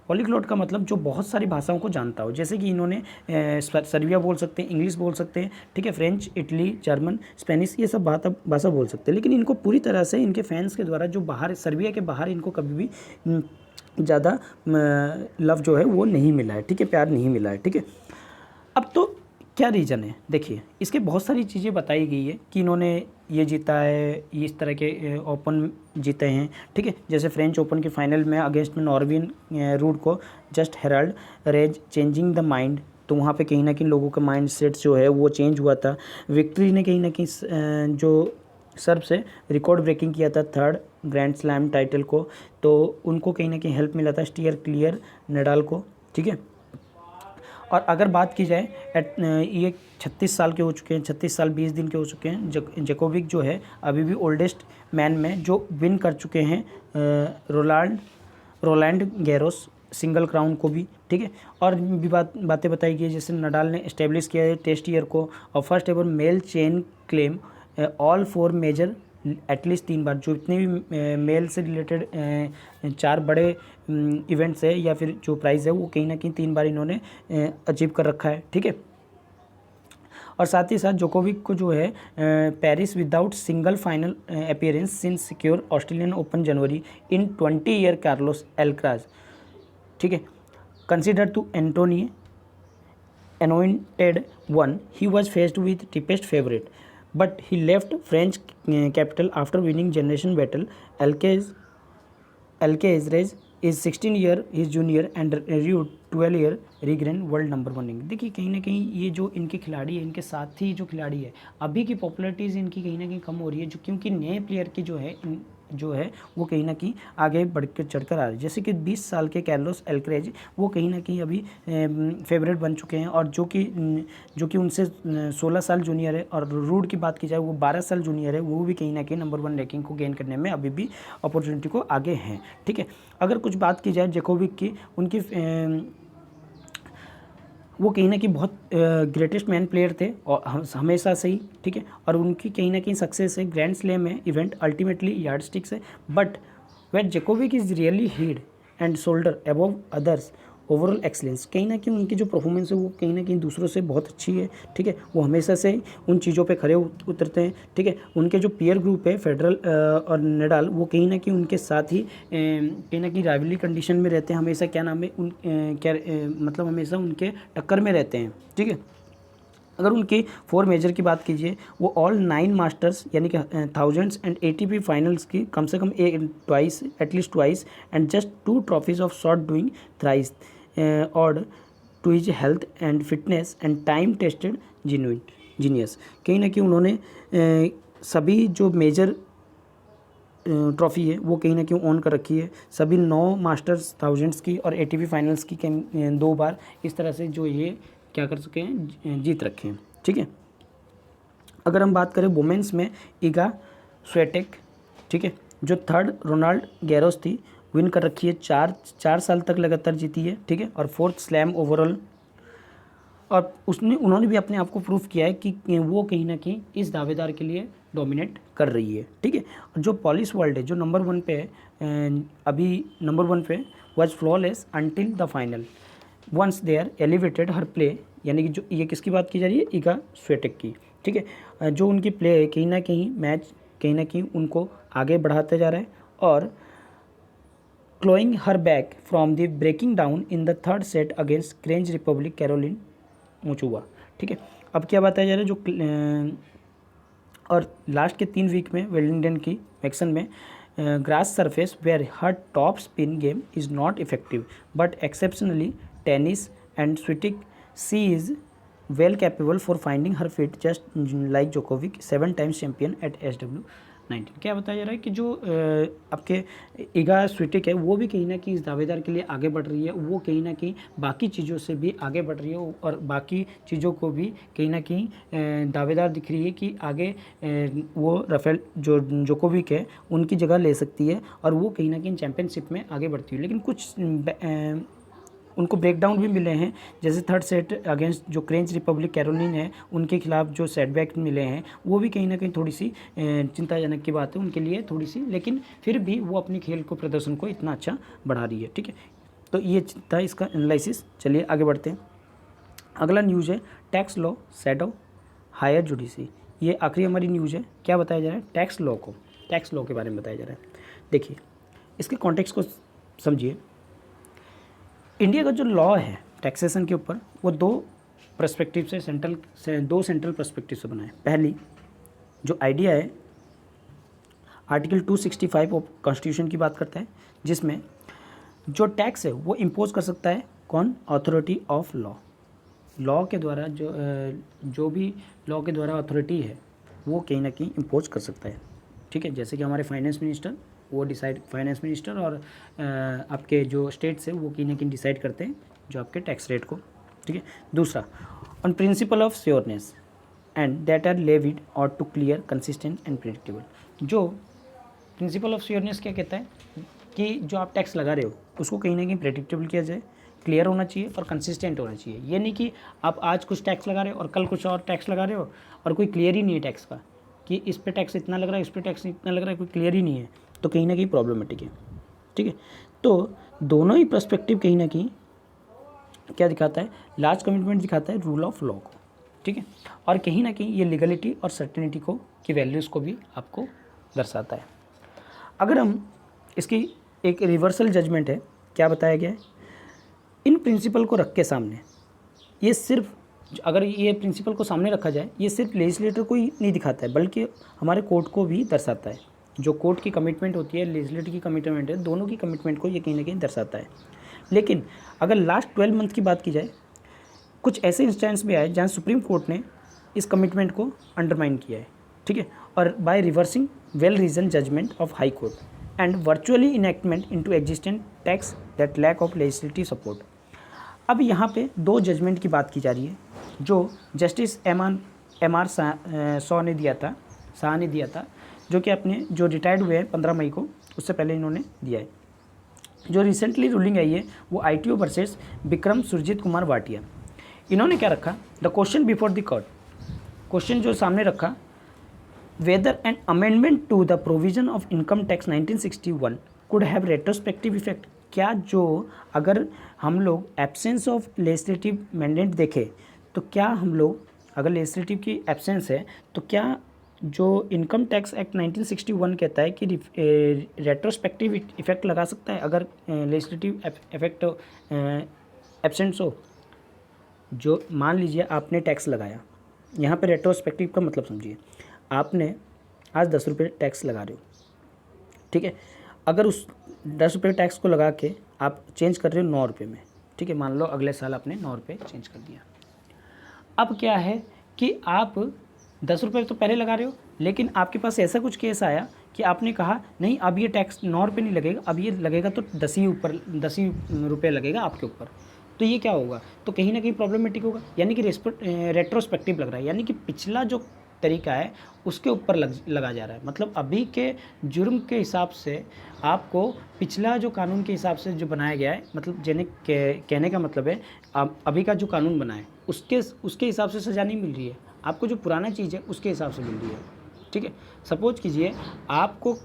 पॉलीग्लॉट का मतलब जो बहुत सारी भाषाओं को जानता हो, जैसे कि इन्होंने सर्बिया बोल सकते हैं, इंग्लिश बोल सकते हैं, ठीक है, फ्रेंच, इटली, जर्मन, स्पेनिश, ये सब भाषा बोल सकते हैं। लेकिन इनको पूरी तरह से इनके फैंस के द्वारा जो बाहर सर्बिया के बाहर इनको कभी भी ज़्यादा लव जो है वो नहीं मिला है। ठीक है, प्यार नहीं मिला है। ठीक है, अब तो क्या रीज़न है, देखिए इसके बहुत सारी चीज़ें बताई गई है कि इन्होंने ये जीता है, ये इस तरह के ओपन जीते हैं। ठीक है, जैसे फ्रेंच ओपन के फाइनल में अगेंस्ट में नॉर्विन रूड को just herald raise changing the mind, तो वहाँ पे कहीं ना कहीं लोगों का माइंड सेट जो है वो चेंज हुआ था। विक्ट्री ने कहीं ना कहीं जो सर्ब से रिकॉर्ड ब्रेकिंग किया था थर्ड ग्रैंड स्लैम टाइटल को, तो उनको कहीं ना कहीं हेल्प मिला था स्टीयर क्लियर नडाल को। ठीक है, और अगर बात की जाए ये 36 साल के हो चुके हैं, 36 साल 20 दिन के हो चुके हैं। जोकोविक जो है अभी भी ओल्डेस्ट मैन में जो विन कर चुके हैं रोलैंड गैरोस सिंगल क्राउन को भी। ठीक है, और भी बातें बताई गई है, जैसे नडाल ने इस्टेब्लिश किया है टेस्ट ईयर को और first ever male chain claim all 4 major at least 3 बार, जो इतने भी मेल से रिलेटेड 4 बड़े इवेंट्स है या फिर जो प्राइज़ है वो कहीं ना कहीं 3 बार इन्होंने अचीव कर रखा है। ठीक है, और साथ ही साथ जोकोविक को जो है Paris without single final appearance since secure Australian open January in 20 year Carlos Alcaraz. ठीक है, consider to anointed anointed one, he was faced with deepest favorite, but he left French capital after winning generation battle. Alcaraz is 16 year his junior and Ruud 12 year regain world number 1 rank. देखिए कहीं ना कहीं ये जो इनके खिलाड़ी है, इनके साथ ही जो खिलाड़ी है, अभी की पॉपुलरिटीज़ इनकी कहीं ना कहीं कम हो रही है, जो क्योंकि नए प्लेयर की जो है वो कहीं ना कहीं आगे बढ़ कर चढ़कर आ रहे हैं। जैसे कि 20 साल के कार्लोस एल्क्रेज वो कहीं ना कहीं अभी फेवरेट बन चुके हैं, और जो कि उनसे 16 साल जूनियर है, और रूड की बात की जाए वो 12 साल जूनियर है, वो भी कहीं ना कहीं नंबर 1 रैंकिंग को गेन करने में अभी भी अपॉर्चुनिटी को आगे हैं। ठीक है, अगर कुछ बात की जाए जोकोविक की, उनकी वो कहीं ना कहीं बहुत ग्रेटेस्ट मैन प्लेयर थे और हमेशा से ही। ठीक है, और उनकी कहीं ना कहीं सक्सेस है, ग्रैंड स्लैम है, इवेंट अल्टीमेटली यार्ड स्टिक्स है, but when Djokovic is really head and shoulder above others, overall excellence, कहीं ना कहीं उनकी जो परफॉर्मेंस है वो कहीं ना कहीं दूसरों से बहुत अच्छी है, ठीक है। वो हमेशा से उन चीज़ों पे खड़े उतरते हैं, ठीक है। उनके जो पीयर ग्रुप है फेडरल और नडाल, वो कहीं ना कहीं उनके साथ ही कहीं ना कहीं राइवलरी कंडीशन में रहते हैं हमेशा, क्या नाम है उन मतलब हमेशा उनके टक्कर में रहते हैं, ठीक है। अगर उनकी 4 मेजर की बात कीजिए, वो ऑल 9 मास्टर्स यानी कि थाउजेंड्स एंड ATP फाइनल्स की कम से कम twice, at least twice, and just 2 trophies of short doing thrice और to his health and fitness and time tested genius. कहीं ना कहीं उन्होंने सभी जो मेजर ट्रॉफ़ी है वो कहीं ना कहीं ऑन कर रखी है, सभी 9 मास्टर्स थाउजेंड्स की और ATP फाइनल्स की 2 बार इस तरह से जो ये क्या कर सके हैं, जीत रखे हैं, ठीक है। अगर हम बात करें वुमेंस में, इगा स्वेटेक, ठीक है, जो 3rd रोनाल्ड गैरोस थी, विन कर रखी है, 4 साल तक लगातार जीती है, ठीक है, और 4th स्लैम ओवरऑल। और उन्होंने भी अपने आप को प्रूफ किया है कि वो कहीं ना कहीं इस दावेदार के लिए डोमिनेट कर रही है, ठीक है। जो पॉलिश वर्ल्ड है, जो नंबर 1 पे है, अभी नंबर 1 पे was flawless until the final once they are elevated her play, यानी कि जो ये किसकी बात की जा रही है, इगा स्वेटेक की, ठीक है। जो उनकी प्ले है कहीं ना कहीं मैच कहीं ना कहीं उनको आगे बढ़ाते जा रहा है, और clawing her back from the breaking down in the 3rd set against Czech Republic Karolina Muchova, ठीक है। अब क्या बताया जा रहा है, जो और लास्ट के 3 वीक में वेलिंगटन की एक्शन में grass surface where her top spin game is not effective but exceptionally tennis and Swiatek, she is well capable for finding her fit just like Djokovic, 7 times champion at SW19। क्या बताया जा रहा है कि जो आपके इगा स्विटिक है वो भी कहीं ना कहीं इस दावेदार के लिए आगे बढ़ रही है, वो कहीं ना कहीं बाकी चीज़ों से भी आगे बढ़ रही है, और बाकी चीज़ों को भी कहीं ना कहीं दावेदार दिख रही है कि आगे वो राफेल जो जोकोविक है उनकी जगह ले सकती है, और वो कहीं ना कहीं चैम्पियनशिप में आगे बढ़ती है। लेकिन कुछ उनको ब्रेकडाउन भी मिले हैं, जैसे 3rd सेट अगेंस्ट जो क्रेंच रिपब्लिक कैरोलिन है उनके खिलाफ जो सेटबैक मिले हैं वो भी कहीं ना कहीं थोड़ी सी चिंताजनक की बात है उनके लिए थोड़ी सी, लेकिन फिर भी वो अपनी खेल को प्रदर्शन को इतना अच्छा बढ़ा रही है, ठीक है। तो ये था इसका एनालिसिस। चलिए आगे बढ़ते हैं। अगला न्यूज़ है tax law shadow higher judiciary. ये आखिरी हमारी न्यूज़ है। क्या बताया जा रहा है, टैक्स लॉ के बारे में बताया जा रहा है। देखिए इसके कॉन्टेक्स्ट को समझिए। इंडिया का जो लॉ है टैक्सेशन के ऊपर वो 2 पर्सपेक्टिव से दो सेंट्रल पर्सपेक्टिव से बना है। पहली जो आइडिया है आर्टिकल 265 ऑफ कॉन्स्टिट्यूशन की बात करता है, जिसमें जो टैक्स है वो इम्पोज कर सकता है कौन, अथॉरिटी ऑफ लॉ के द्वारा, जो भी लॉ के द्वारा अथॉरिटी है वो कहीं ना कहीं इम्पोज कर सकता है, ठीक है। जैसे कि हमारे फाइनेंस मिनिस्टर वो फाइनेंस मिनिस्टर और आपके जो स्टेट्स है वो कहीं ना कहीं डिसाइड करते हैं जो आपके टैक्स रेट को, ठीक है। दूसरा on principle of sureness and that are levied और to clear consistent and predictable. जो प्रिंसिपल ऑफ श्योरनेस क्या कहता है कि जो आप टैक्स लगा रहे हो उसको कहीं ना कहीं प्रेडिक्टेबल किया जाए, क्लियर होना चाहिए और कंसिस्टेंट होना चाहिए। ये नहीं कि आप आज कुछ टैक्स लगा रहे हो और कल कुछ और टैक्स लगा रहे हो और कोई क्लियर ही नहीं है टैक्स का, कि इस पे टैक्स इतना लग रहा है, इस पे टैक्स इतना लग रहा है, कोई क्लियर ही नहीं है, तो कहीं ना कहीं प्रॉब्लमेटिक है, ठीक है। तो दोनों ही पर्सपेक्टिव कहीं ना कहीं क्या दिखाता है, लार्ज कमिटमेंट दिखाता है रूल ऑफ लॉ को, ठीक है, और कहीं ना कहीं ये लीगलिटी और सर्टेनिटी को की वैल्यूज़ को भी आपको दर्शाता है। अगर हम इसकी एक रिवर्सल जजमेंट है, क्या बताया गया है, इन प्रिंसिपल को रख के सामने, ये सिर्फ अगर ये प्रिंसिपल को सामने रखा जाए ये सिर्फ लेजिस्लेटर को ही नहीं दिखाता है बल्कि हमारे कोर्ट को भी दर्शाता है। जो कोर्ट की कमिटमेंट होती है, लेजिस्लेटर की कमिटमेंट है, दोनों की कमिटमेंट को ये कहीं ना कहीं दर्शाता है। लेकिन अगर लास्ट 12 मंथ की बात की जाए, कुछ ऐसे इंस्टेंस भी आए जहाँ सुप्रीम कोर्ट ने इस कमिटमेंट को अंडरमाइन किया है, ठीक है, और by reversing well reason judgment of high court and virtually enactment into existent tax that lack of legislative support. अब यहाँ पे 2 जजमेंट की बात की जा रही है जो जस्टिस एम आर शाह ने दिया था, जो कि अपने जो रिटायर्ड हुए हैं 15 मई को, उससे पहले इन्होंने दिया है। जो रिसेंटली रूलिंग आई है वो ITO वर्सेस विक्रम सुरजीत कुमार वाटिया। इन्होंने क्या रखा, the question before the court, question जो सामने रखा, whether an amendment to the provision of income tax 1961 could have retrospective effect. क्या जो अगर हम लोग एब्सेंस ऑफ लेजिस्लेटिव मैंडेट देखें तो क्या हम लोग अगर लेजिस्लेटिव की एब्सेंस है तो क्या जो इनकम टैक्स एक्ट 1961 कहता है कि रेट्रोस्पेक्टिव इफेक्ट लगा सकता है अगर लेजिस्लेटिव इफेक्ट एब्सेंस हो। जो मान लीजिए आपने टैक्स लगाया, यहाँ पे रेट्रोस्पेक्टिव का मतलब समझिए, आपने आज 10 रुपये टैक्स लगा रहे हो, ठीक है। अगर उस 10 रुपये टैक्स को लगा के आप चेंज कर रहे हो 9 रुपये में, ठीक है, मान लो अगले साल आपने 9 रुपये चेंज कर दिया। अब क्या है कि आप 10 रुपये तो पहले लगा रहे हो, लेकिन आपके पास ऐसा कुछ केस आया कि आपने कहा नहीं अब ये टैक्स 9 रुपये नहीं लगेगा, अब ये लगेगा तो 10 ही रुपये लगेगा आपके ऊपर। तो ये क्या होगा, तो कहीं ना कहीं प्रॉब्लमेटिक होगा, यानी कि रेट्रोस्पेक्टिव लग रहा है, यानी कि पिछला जो तरीका है उसके ऊपर लगा जा रहा है। मतलब अभी के जुर्म के हिसाब से आपको पिछला जो कानून के हिसाब से जो बनाया गया है, मतलब कहने का मतलब है अभी का जो कानून बना है उसके हिसाब से सज़ा नहीं मिल रही है आपको, जो पुराना चीज़ है उसके हिसाब से मिल रही है, ठीक है। सपोज कीजिए आपको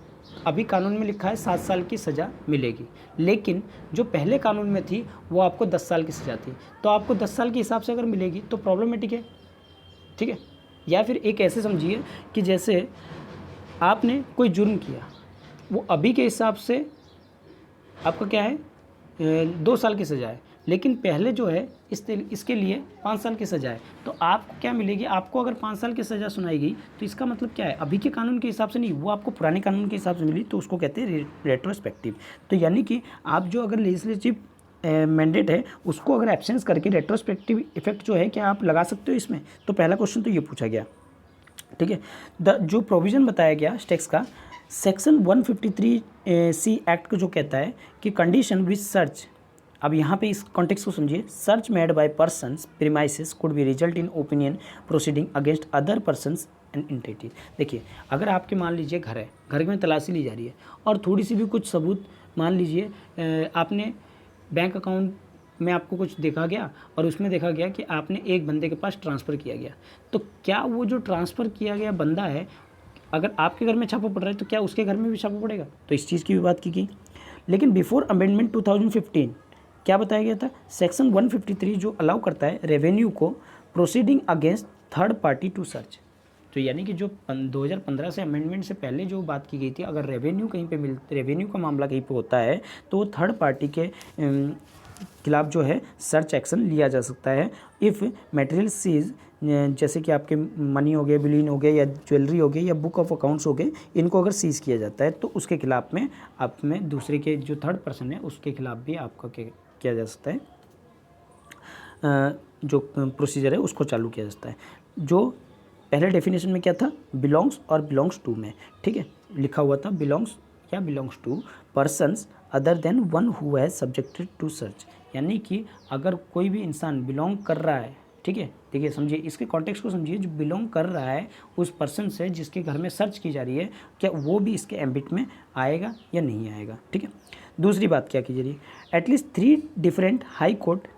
अभी कानून में लिखा है 7 साल की सज़ा मिलेगी, लेकिन जो पहले कानून में थी वो आपको 10 साल की सज़ा थी, तो आपको 10 साल के हिसाब से अगर मिलेगी तो प्रॉब्लमेटिक है, ठीक है। या फिर एक ऐसे समझिए कि जैसे आपने कोई जुर्म किया, वो अभी के हिसाब से आपका क्या है 2 साल की सज़ा है, लेकिन पहले जो है इसके लिए 5 साल की सज़ा है, तो आपको क्या मिलेगी, आपको अगर 5 साल की सज़ा सुनाई गई तो इसका मतलब क्या है, अभी के कानून के हिसाब से नहीं, वो आपको पुराने कानून के हिसाब से मिली, तो उसको कहते हैं रेट्रोस्पेक्टिव। तो यानी कि आप जो अगर लेजिस्लेटिव मैंडेट है उसको अगर एब्सेंस करके रेट्रोस्पेक्टिव इफेक्ट जो है क्या आप लगा सकते हो इसमें, तो पहला क्वेश्चन तो ये पूछा गया, ठीक है। जो प्रोविज़न बताया गया टैक्स का, सेक्शन 153C एक्ट को जो कहता है कि कंडीशन विच सर्च, अब यहाँ पे इस कॉन्टेक्स्ट को समझिए, search made by persons premises could be result in opinion proceeding against other persons and entities. देखिए अगर आपके मान लीजिए घर है, घर में तलाशी ली जा रही है और थोड़ी सी भी कुछ सबूत, मान लीजिए आपने बैंक अकाउंट में आपको कुछ देखा गया और उसमें देखा गया कि आपने एक बंदे के पास ट्रांसफ़र किया गया, तो क्या वो जो ट्रांसफ़र किया गया बंदा है, अगर आपके घर में छापा पड़ रहा है तो क्या उसके घर में भी छापा पड़ेगा, तो इस चीज़ की भी बात की गई। लेकिन बिफोर अमेंडमेंट 2015 क्या बताया गया था, सेक्शन 153 जो अलाउ करता है रेवेन्यू को proceeding against third party to search. तो यानी कि जो 2015 से अमेंडमेंट से पहले जो बात की गई थी, अगर रेवेन्यू कहीं पे रेवेन्यू का मामला कहीं पे होता है तो वो थर्ड पार्टी के खिलाफ जो है सर्च एक्शन लिया जा सकता है इफ़ मटेरियल सीज, जैसे कि आपके मनी हो गए, बिलियन हो गए, या ज्वेलरी हो गई, या बुक ऑफ अकाउंट्स हो गए, इनको अगर सीज किया जाता है तो उसके खिलाफ में आप में दूसरे के जो थर्ड पर्सन है उसके खिलाफ भी आपका किया जा सकता है, जो प्रोसीजर है उसको चालू किया जा सकता है। जो पहले डेफिनेशन में क्या था, बिलोंग्स और बिलोंग्स टू में, ठीक है, लिखा हुआ था बिलोंग्स या belongs to persons other than one who has subjected to search, यानी कि अगर कोई भी इंसान बिलोंग कर रहा है, ठीक है, देखिए समझिए इसके कॉन्टेक्स्ट को समझिए, जो बिलोंग कर रहा है उस पर्सन से जिसके घर में सर्च की जा रही है, क्या वो भी इसके एम्बिट में आएगा या नहीं आएगा, ठीक है। दूसरी बात क्या की जा रही है, एटलीस्ट 3 डिफरेंट हाई कोर्ट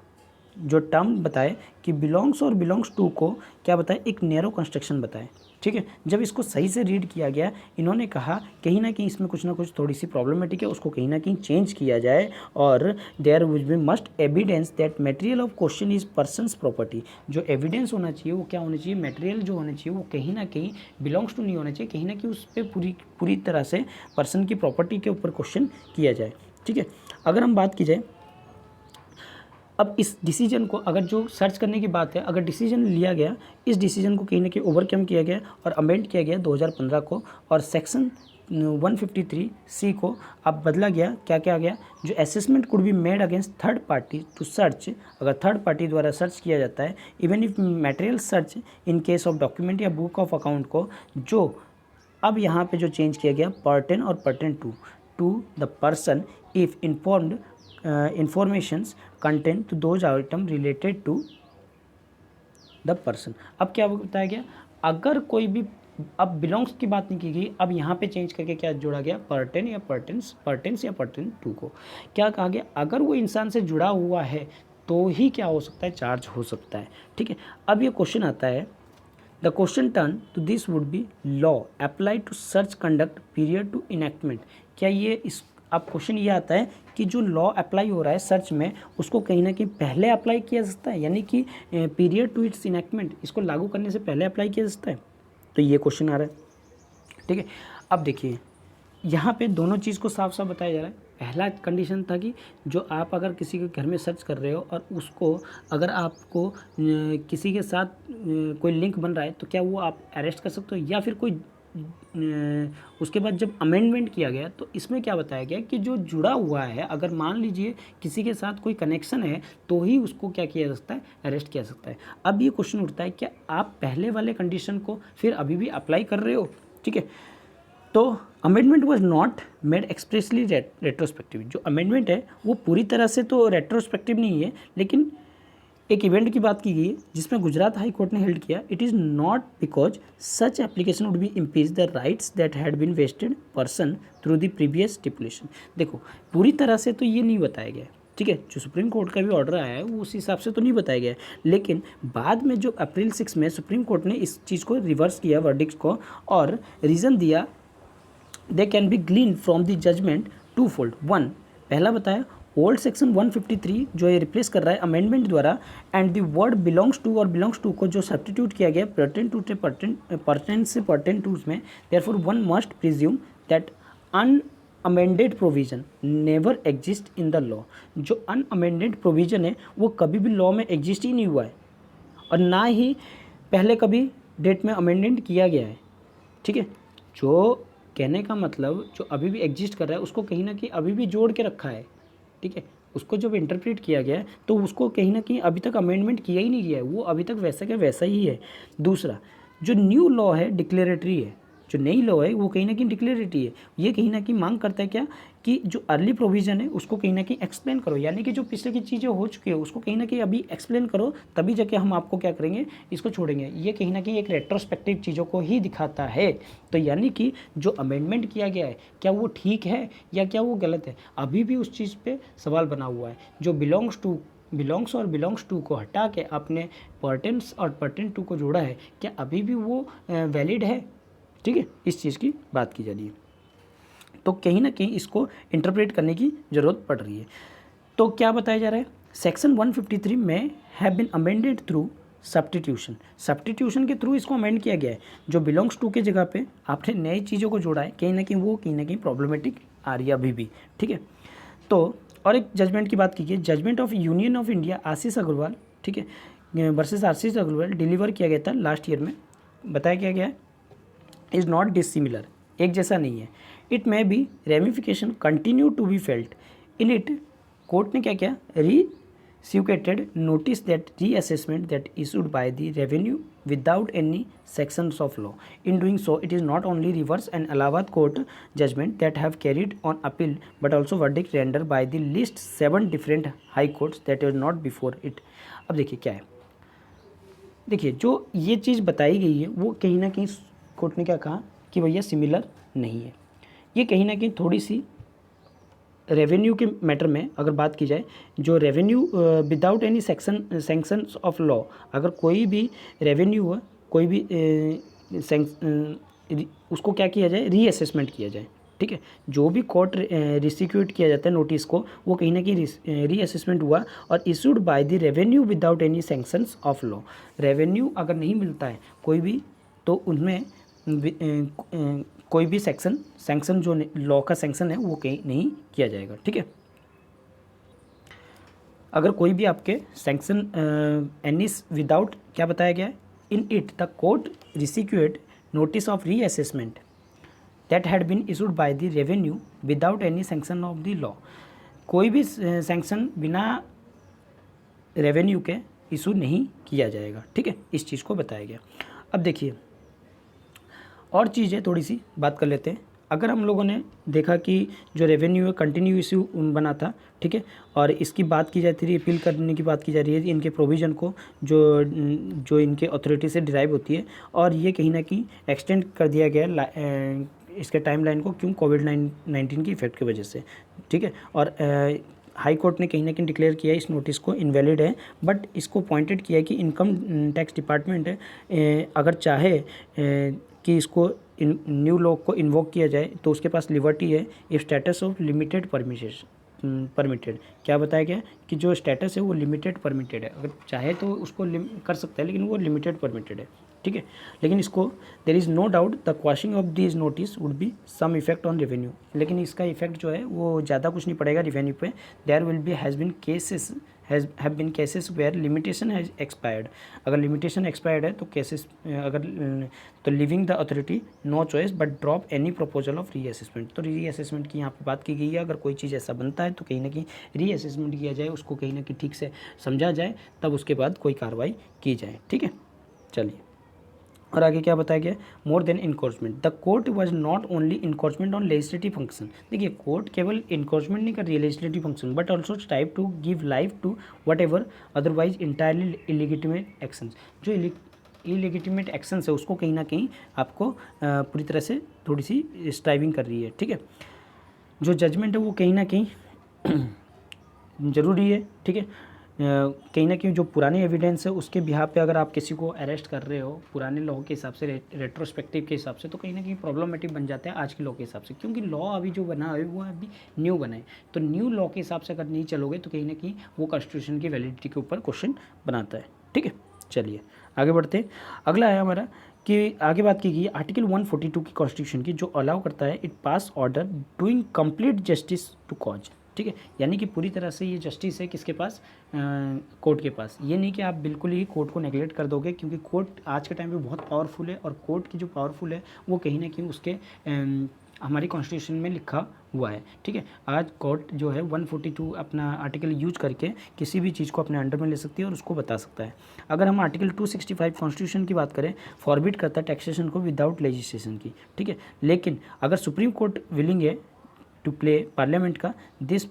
जो टर्म बताए कि बिलोंग्स और बिलोंग्स टू को क्या बताए, एक नैरो कंस्ट्रक्शन बताए, ठीक है। जब इसको सही से रीड किया गया, इन्होंने कहा कहीं ना कहीं इसमें कुछ ना कुछ थोड़ी सी प्रॉब्लमेटिक है, उसको कहीं ना कहीं चेंज किया जाए, और there will be must evidence that material of question is person's property. जो एविडेंस होना चाहिए वो क्या होना चाहिए, मटेरियल जो होना चाहिए वो कहीं ना कहीं बिलोंग्स टू नहीं होना चाहिए, कहीं ना कहीं उस पर पूरी तरह से पर्सन की प्रॉपर्टी के ऊपर क्वेश्चन किया जाए, ठीक है। अगर हम बात की जाए अब इस डिसीजन को, अगर जो सर्च करने की बात है, अगर डिसीजन लिया गया, इस डिसीजन को कहीं ना कहीं ओवरकम किया गया और अमेंड किया गया 2015 को, और सेक्शन 153C को अब बदला गया, क्या क्या गया, जो assessment could be made against third party to search, अगर थर्ड पार्टी द्वारा सर्च किया जाता है, even if material search in case of document या बुक ऑफ अकाउंट को, जो अब यहाँ पे जो चेंज किया गया पर्टेन और pertain to the person if informed informations content to those item related to the person. अब क्या बताया गया, अगर कोई भी, अब बिलोंग्स की बात नहीं की गई, अब यहाँ पे चेंज करके क्या जोड़ा गया, पर्टेन या पर्टेंस या पर्टेन टू को क्या कहा गया, अगर वो इंसान से जुड़ा हुआ है तो ही क्या हो सकता है, चार्ज हो सकता है, ठीक है। अब ये क्वेश्चन आता है, the question turn to this would be law apply to search conduct period to enactment. क्या ये इस अब क्वेश्चन ये आता है कि जो लॉ अप्लाई हो रहा है सर्च में, उसको कहीं ना कहीं पहले अप्लाई किया जा सकता है, यानी कि पीरियड टू इट्स इनैक्टमेंट, इसको लागू करने से पहले अप्लाई किया जा सकता है। तो ये क्वेश्चन आ रहा है, ठीक है। अब देखिए यहाँ पे दोनों चीज़ को साफ साफ बताया जा रहा है। पहला कंडीशन था कि जो आप अगर किसी के घर में सर्च कर रहे हो और उसको अगर आपको किसी के साथ कोई लिंक बन रहा है तो क्या वो आप अरेस्ट कर सकते हो, या फिर कोई उसके बाद जब अमेंडमेंट किया गया तो इसमें क्या बताया गया कि जो जुड़ा हुआ है, अगर मान लीजिए किसी के साथ कोई कनेक्शन है तो ही उसको क्या किया जा सकता है, अरेस्ट किया जा सकता है। अब ये क्वेश्चन उठता है क्या आप पहले वाले कंडीशन को फिर अभी भी अप्लाई कर रहे हो, ठीक है। तो amendment was not made expressly retrospective, जो अमेंडमेंट है वो पूरी तरह से तो रेट्रोस्पेक्टिव नहीं है, लेकिन एक इवेंट की बात की गई है जिसमें गुजरात हाई कोर्ट ने हेल्ड किया, it is not because such application would be impinge the rights that had been vested person through the previous stipulation. देखो पूरी तरह से तो ये नहीं बताया गया, ठीक है, जो सुप्रीम कोर्ट का भी ऑर्डर आया है वो उस हिसाब से तो नहीं बताया गया है, लेकिन बाद में जो अप्रैल 6 में सुप्रीम कोर्ट ने इस चीज़ को रिवर्स किया वर्डिक्ट को, और रीज़न दिया they can be gleaned from the judgment twofold. One, पहला बताया ओल्ड सेक्शन 153 जो ये रिप्लेस कर रहा है अमेंडमेंट द्वारा, and the word belongs to और बिलोंग्स टू को जो सब्स्टिट्यूट किया गया पर्टेन टू से पर्टेन से पर्टेन टू में, therefore one must presume that unamended provision never exist in the law. जो अनअमेंडेड प्रोविजन है वो कभी भी लॉ में एग्जिस्ट ही नहीं हुआ है और ना ही पहले कभी डेट में अमेंडमेंट किया गया है, ठीक है। जो कहने का मतलब जो अभी भी एग्जिस्ट कर रहा है उसको कहीं ना कहीं अभी भी जोड़ के रखा है, ठीक है। उसको जब इंटरप्रेट किया गया है तो उसको कहीं ना कहीं अभी तक अमेंडमेंट किया ही नहीं गया है, वो अभी तक वैसा का वैसा ही है। दूसरा, जो न्यू लॉ है डिक्लेरेटरी है, जो नई लॉ है वो कहीं ना कहीं डिक्लेरेटरी है। ये कहीं ना कहीं मांग करता है क्या कि जो अर्ली प्रोविज़न है उसको कहीं ना कहीं एक्सप्लेन करो, यानी कि जो पिछले की चीज़ें हो चुकी है उसको कहीं ना कहीं अभी एक्सप्लेन करो, तभी जाके हम आपको क्या करेंगे, इसको छोड़ेंगे। ये कहीं ना कहीं एक रेट्रोस्पेक्टिव चीज़ों को ही दिखाता है। तो यानी कि जो अमेंडमेंट किया गया है क्या वो ठीक है या क्या वो गलत है, अभी भी उस चीज़ पर सवाल बना हुआ है। जो बिलोंग्स और बिलोंग्स टू को हटा के आपने पर्टेंस और पर्टेन टू को जोड़ा है, क्या अभी भी वो वैलिड है, ठीक है। इस चीज़ की बात की जा रही है, तो कहीं ना कहीं इसको इंटरप्रेट करने की ज़रूरत पड़ रही है। तो क्या बताया जा रहा है, सेक्शन 153 में have been amended through substitution के थ्रू इसको अमेंड किया गया है। जो बिलोंग्स टू के जगह पे आपने नई चीज़ों को जोड़ा है, कहीं ना कहीं प्रॉब्लमेटिक आ रही है अभी भी, ठीक है। तो और एक जजमेंट की बात कीजिए, judgment of union of India Ashish Agarwal, ठीक है, वर्सेस आशीष अग्रवाल डिलीवर किया गया था लास्ट ईयर में। बताया क्या गया है, इज़ नॉट डिसिमिलर, एक जैसा नहीं है। It may be ramification continue to be felt in it. Court ने क्या किया, resuscitated notice that reassessment that issued by the revenue without any sections of law. In doing so, it is not only reverse an Allahabad court judgment that have carried on appeal, but also verdict rendered by the least 7 different high courts that were not before it. अब देखिए क्या है, देखिए जो ये चीज़ बताई गई है वो कहीं ना कहीं कोर्ट ने क्या कहा कि भैया सिमिलर नहीं है। ये कहीं ना कहीं थोड़ी सी रेवेन्यू के मैटर में अगर बात की जाए, जो revenue without any sanctions of law, अगर कोई भी रेवेन्यू है, कोई भी उसको क्या किया जाए, रीअसेसमेंट किया जाए, ठीक है। जो भी कोर्ट रिसिक्यूट किया जाता है नोटिस को, वो कहीं ना कहीं रीअसेसमेंट हुआ और issued by the revenue without any sanctions of law. Revenue अगर नहीं मिलता है कोई भी, तो उनमें कोई भी सैंक्शन जो लॉ का सैंक्शन है वो कहीं नहीं किया जाएगा, ठीक है। अगर कोई भी आपके सैंक्शन एनी विदाउट क्या बताया गया है, in it the court resuscitate notice of reassessment that had been issued by the revenue without any sanction of the law. कोई भी सैंक्शन बिना रेवेन्यू के इशू नहीं किया जाएगा, ठीक है। इस चीज़ को बताया गया। अब देखिए और चीज़ें थोड़ी सी बात कर लेते हैं। अगर हम लोगों ने देखा कि जो रेवेन्यू है कंटिन्यू इशू बना था, ठीक है, और इसकी बात की जाती है, अपील करने की बात की जा रही है इनके प्रोविज़न को जो इनके अथॉरिटी से डिराइव होती है, और ये कहीं ना कहीं एक्सटेंड कर दिया गया इसके टाइमलाइन को, क्यों, कोविड-19 की इफेक्ट की वजह से, ठीक है। और हाई कोर्ट ने कहीं ना कहीं डिक्लेयर किया इस नोटिस को इनवैलिड है, बट इसको पॉइंटेड किया कि इनकम टैक्स डिपार्टमेंट अगर चाहे कि इसको न्यू लॉ को इन्वोक किया जाए तो उसके पास लिबर्टी है if status of limited permitted. क्या बताया गया कि जो स्टेटस है वो लिमिटेड परमिटेड है, अगर चाहे तो उसको कर सकता है लेकिन वो लिमिटेड परमिटेड है, ठीक है। लेकिन इसको there is no doubt the quashing of this notice would be some effect on revenue, लेकिन इसका इफेक्ट जो है वो ज़्यादा कुछ नहीं पड़ेगा रेवेन्यू पे। There will be has been cases where limitation has expired, अगर लिमिटेशन एक्सपायर्ड है तो केसेस अगर तो living the authority no choice but drop any proposal of reassessment. तो रीअसेसमेंट की यहाँ पे बात की गई है, अगर कोई चीज़ ऐसा बनता है तो कहीं ना कहीं रीअसेसमेंट किया जाए, उसको कहीं ना कहीं ठीक से समझा जाए, तब उसके बाद कोई कार्रवाई की जाए, ठीक है। चलिए और आगे क्या बताया गया, more than encroachment the court was not only encroachment on legislative function. देखिए कोर्ट केवल इनक्रोचमेंट नहीं कर रही है legislative function but also type to give life to whatever otherwise entirely illegitimate actions. जो इलीगिटिमेट एक्शंस है उसको कहीं ना कहीं आपको पूरी तरह से थोड़ी सी स्ट्राइविंग कर रही है, ठीक है। जो जजमेंट है वो कहीं ना कहीं ज़रूरी है, ठीक है। कहीं ना कहीं जो पुराने एविडेंस है उसके बिहाफ पे अगर आप किसी को अरेस्ट कर रहे हो पुराने लॉ के हिसाब से, रेट्रोस्पेक्टिव के हिसाब से, तो कहीं ना कहीं प्रॉब्लमेटिक बन जाता है आज के लॉ के हिसाब से, क्योंकि लॉ अभी जो बना है वो अभी न्यू बना है। तो न्यू लॉ के हिसाब से अगर नहीं चलोगे तो कहीं ना कहीं वो कॉन्स्टिट्यूशन की वैलिडिटी के ऊपर क्वेश्चन बनाता है, ठीक है। चलिए आगे बढ़ते हैं। अगला है हमारा कि आगे बात की गई आर्टिकल 142 की कॉन्स्टिट्यूशन की, जो अलाउ करता है it pass order doing complete justice to cause, ठीक है। यानी कि पूरी तरह से ये जस्टिस है किसके पास, कोर्ट के पास। ये नहीं कि आप बिल्कुल ही कोर्ट को नेगलेक्ट कर दोगे, क्योंकि कोर्ट आज के टाइम पे बहुत पावरफुल है और कोर्ट की जो पावरफुल है वो कहीं ना कहीं उसके हमारी कॉन्स्टिट्यूशन में लिखा हुआ है, ठीक है। आज कोर्ट जो है 142 अपना आर्टिकल यूज करके किसी भी चीज़ को अपने अंडर में ले सकती है और उसको बता सकता है। अगर हम आर्टिकल 265 कॉन्स्टिट्यूशन की बात करें, फॉरबिड करता है टैक्सेशन को विदाउट लेजिस्लेशन की, ठीक है। लेकिन अगर सुप्रीम कोर्ट विलिंग है टू प्ले पार्लियामेंट का, दिस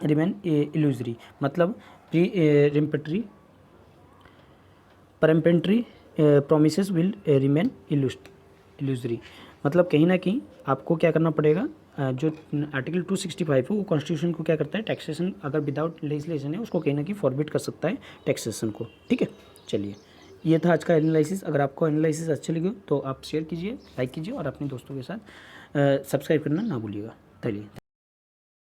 रिमेन इल्यूजरी, मतलब परम्पेंट्री प्रोमिसेस विल रिमेन इल्यूजरी, मतलब कहीं ना कहीं आपको क्या करना पड़ेगा, जो आर्टिकल 265 है वो कॉन्स्टिट्यूशन को क्या करता है, टैक्सेशन अगर विदाउट लेजिस्लेशन है उसको कहीं ना कहीं फॉरबिड कर सकता है टैक्सेशन को, ठीक है। चलिए ये था आज का एनालिसिस। अगर आपको एनालिसिस अच्छे लगे तो आप शेयर कीजिए, लाइक कीजिए और अपने दोस्तों के साथ सब्सक्राइब करना ना भूलिएगा। चलिए।